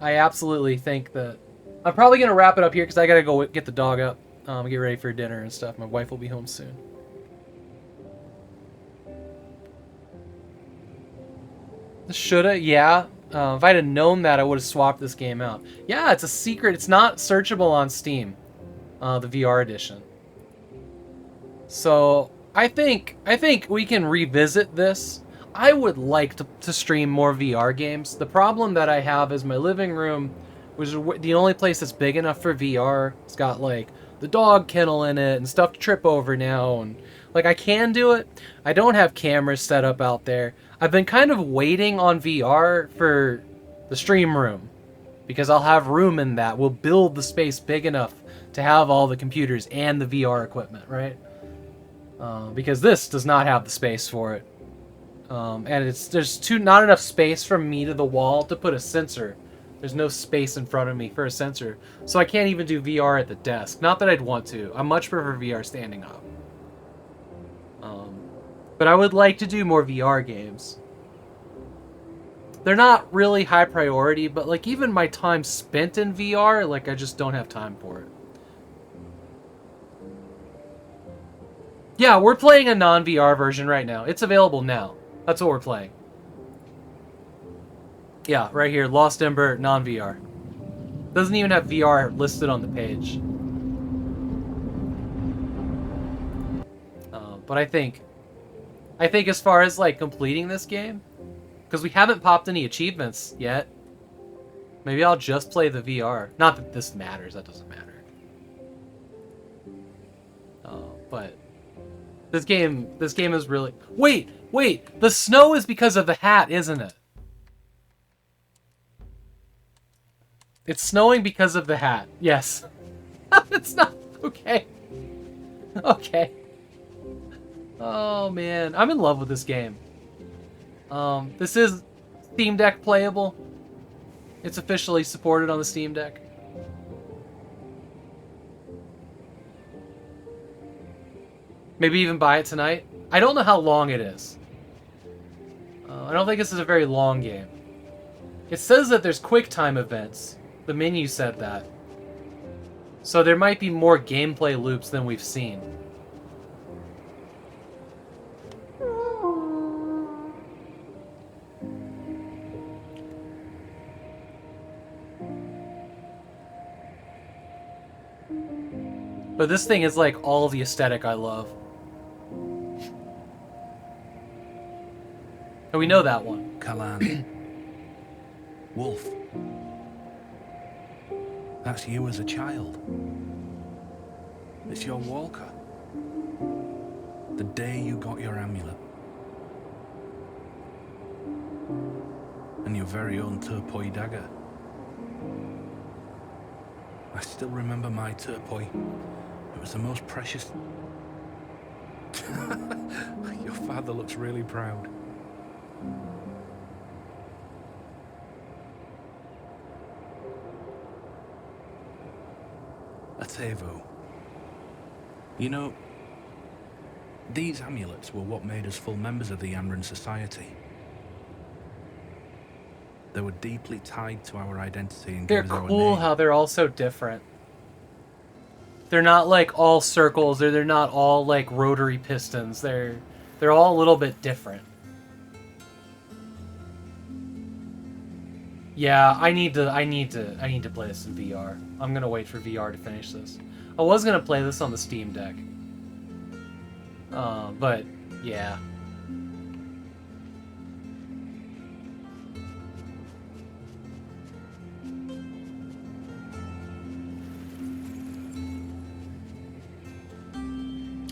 I absolutely think that I'm probably going to wrap it up here because I got to go get the dog up, get ready for dinner and stuff. My wife will be home soon. Shoulda? Yeah. If I'd have known that, I would have swapped this game out. Yeah, it's a secret. It's not searchable on Steam, the VR edition. So, I think we can revisit this. I would like to stream more VR games. The problem that I have is my living room, which is the only place that's big enough for VR. It's got, like, the dog kennel in it and stuff to trip over now. And, like, I can do it. I don't have cameras set up out there. I've been kind of waiting on VR for the stream room, because I'll have room in that. We'll build the space big enough to have all the computers and the VR equipment, right? Because this does not have the space for it. And there's not enough space from me to the wall to put a sensor. There's no space in front of me for a sensor. So I can't even do VR at the desk. Not that I'd want to. I much prefer VR standing up. But I would like to do more VR games. They're not really high priority, but like even my time spent in VR, like I just don't have time for it. Yeah, we're playing a non-VR version right now. It's available now. That's what we're playing. Yeah, right here, Lost Ember, non-VR. Doesn't even have VR listed on the page. But I think I think as far as like completing this game, because we haven't popped any achievements yet, maybe I'll just play the VR. Not that this matters, that doesn't matter. But this game is really... Wait! The snow is because of the hat, isn't it? It's snowing because of the hat. Yes. It's not... Okay. Okay. Oh, man. I'm in love with this game. This is Steam Deck playable. It's officially supported on the Steam Deck. Maybe even buy it tonight. I don't know how long it is. I don't think this is a very long game. It says that there's quick time events. The menu said that. So there might be more gameplay loops than we've seen. But this thing is like all the aesthetic I love. And we know that one. Kalan. Wolf. That's you as a child. It's your walker. The day you got your amulet. And your very own turpoi dagger. I still remember my turpoi. It was the most precious... Your father looks really proud. Tevo. You know, these amulets were what made us full members of the Yanran Society. They were deeply tied to our identity and they're gave us our cool name. how they're all so different. They're not like all circles, or they're not all like rotary pistons. They're all a little bit different. Yeah, I need to play this in VR. I'm gonna wait for VR to finish this. I was gonna play this on the Steam Deck. But yeah.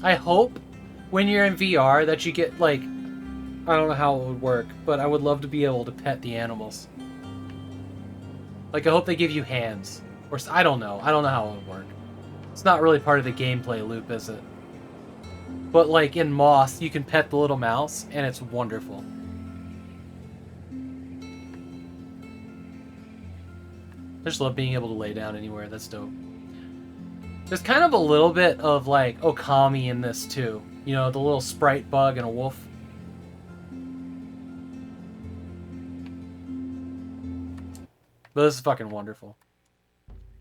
I hope when you're in VR that you get like, I don't know how it would work, but I would love to be able to pet the animals. Like, I hope they give you hands. Or, I don't know. I don't know how it would work. It's not really part of the gameplay loop, is it? But, like, in Moss, you can pet the little mouse, and it's wonderful. I just love being able to lay down anywhere. That's dope. There's kind of a little bit of, like, Okami in this, too. You know, the little sprite bug and a wolf. But this is fucking wonderful.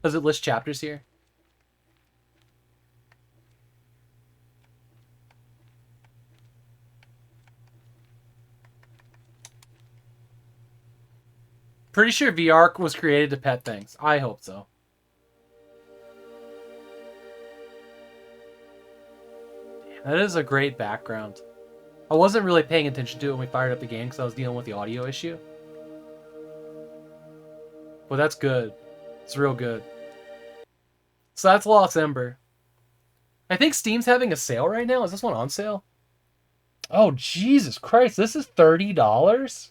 Does it list chapters here? Pretty sure VR was created to pet things. I hope so. Damn, that is a great background. I wasn't really paying attention to it when we fired up the game because I was dealing with the audio issue. But that's good. It's real good. So that's Lost Ember. I think Steam's having a sale right now. Is this one on sale? Oh, Jesus Christ. This is $30?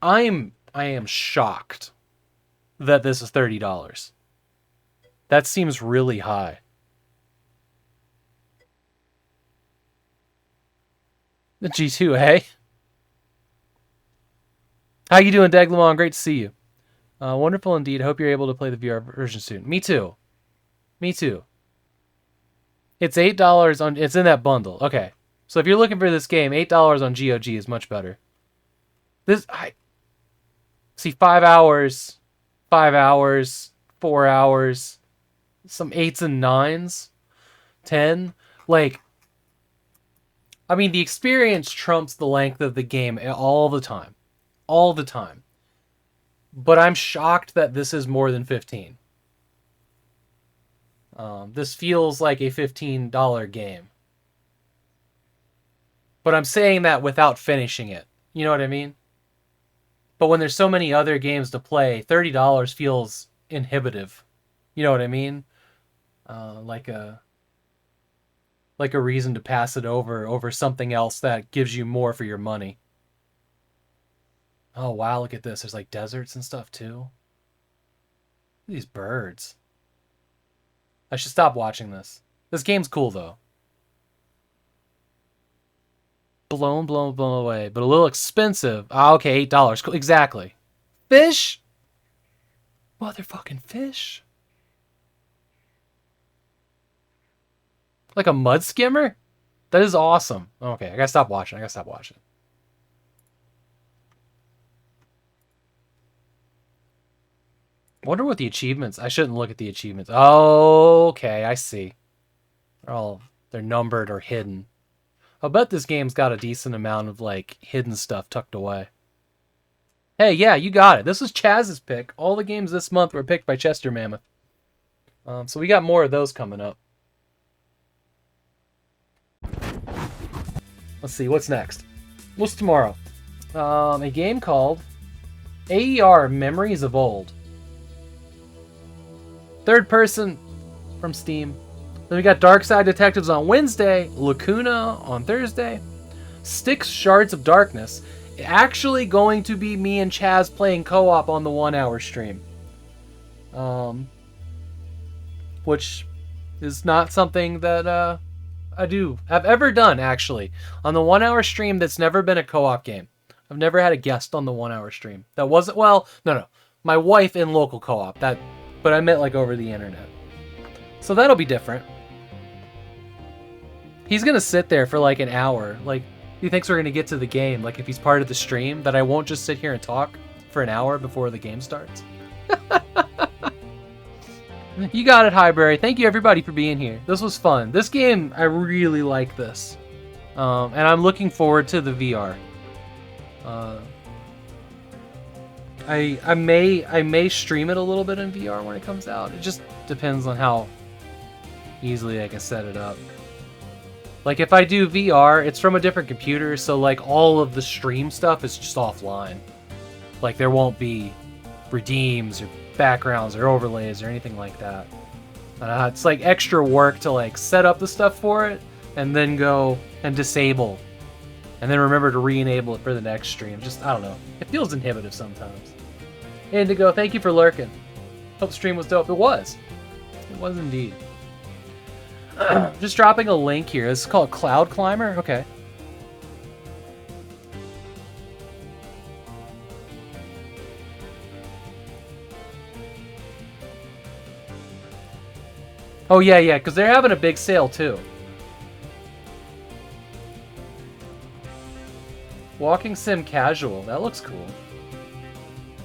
I am shocked that this is $30. That seems really high. The G2, hey? How you doing, Deglamon? Great to see you. Wonderful indeed. Hope you're able to play the VR version soon. Me too. Me too. It's $8 on... It's in that bundle. Okay. So if you're looking for this game, $8 on GOG is much better. This... See, 5 hours, 5 hours, 4 hours, some 8s and 9s, 10. Like, I mean, the experience trumps the length of the game all the time. All the time. But I'm shocked that this is more than 15. This feels like a $15 game. But I'm saying that without finishing it. You know what I mean? But when there's so many other games to play, $30 feels inhibitive. You know what I mean? Like a reason to pass it over something else that gives you more for your money. Oh wow, look at this. There's like deserts and stuff too. These birds. I should stop watching this. This game's cool though. Blown away, but a little expensive. Ah, okay, $8. Cool. Exactly. Fish? Motherfucking fish. Like a mud skimmer? That is awesome. Okay, I gotta stop watching. Wonder what the achievements... I shouldn't look at the achievements. Oh, okay, I see. They're numbered or hidden. I'll bet this game's got a decent amount of, like, hidden stuff tucked away. Hey, yeah, you got it. This was Chaz's pick. All the games this month were picked by CHESTERMAMMOTH. So we got more of those coming up. Let's see, what's next? What's tomorrow? A game called AER Memories of Old. Third person from Steam. Then we got Dark Side Detectives on Wednesday, Lacuna on Thursday, Styx Shards of Darkness. Actually going to be me and Chaz playing co-op on the 1 hour stream. Which is not something that I've ever done, actually. On the 1 hour stream, that's never been a co-op game. I've never had a guest on the 1 hour stream. That wasn't, well, no. My wife in local co-op, but I meant like over the internet. So that'll be different. He's gonna sit there for like an hour. Like, he thinks we're gonna get to the game. Like, if he's part of the stream, that I won't just sit here and talk for an hour before the game starts. You got it, Highbury. Thank you, everybody, for being here. This was fun. This game, I really like this. And I'm looking forward to the VR. I may stream it a little bit in VR when it comes out. It just depends on how easily I can set it up. Like, if I do VR, it's from a different computer, so like all of the stream stuff is just offline. Like, there won't be redeems or backgrounds or overlays or anything like that. It's like extra work to like set up the stuff for it and then go and disable and then remember to re-enable it for the next stream. Just, I don't know. It feels inhibitive sometimes. Indigo, thank you for lurking. Hope the stream was dope. It was. It was indeed. Just dropping a link here. This is called Cloud Climber. Okay. Oh, yeah, because they're having a big sale, too. Walking Sim Casual. That looks cool.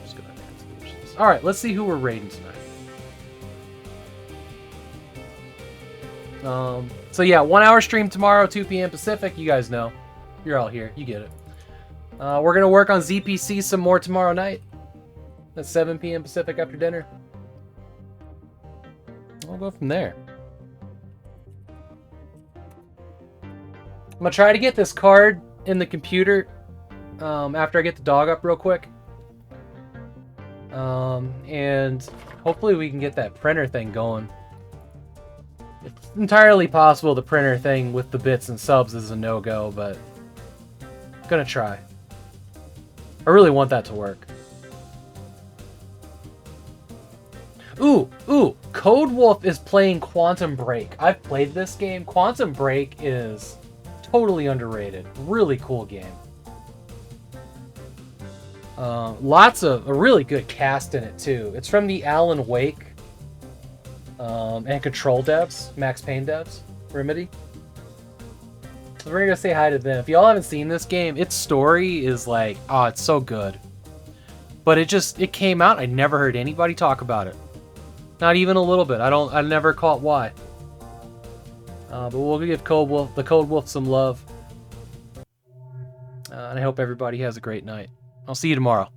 Just go ahead. Alright, let's see who we're raiding tonight. So yeah, 1 hour stream tomorrow, 2 p.m. Pacific. You guys know. You're all here. You get it. We're going to work on ZPC some more tomorrow night. At 7 p.m. Pacific after dinner. I'll go from there. I'm going to try to get this card in the computer after I get the dog up real quick. And hopefully we can get that printer thing going. It's entirely possible the printer thing with the bits and subs is a no-go, but I'm gonna try. I really want that to work. Ooh, Code Wolf is playing Quantum Break. I've played this game. Quantum Break is totally underrated. Really cool game. Lots of a really good cast in it too. It's from the Alan Wake and Control devs, Max Payne devs, Remedy. So we're gonna say hi to them. If y'all haven't seen this game, its story is like, oh, it's so good. But it came out. I never heard anybody talk about it. Not even a little bit. I never caught why. But we'll give the Code Wolf some love. And I hope everybody has a great night. I'll see you tomorrow.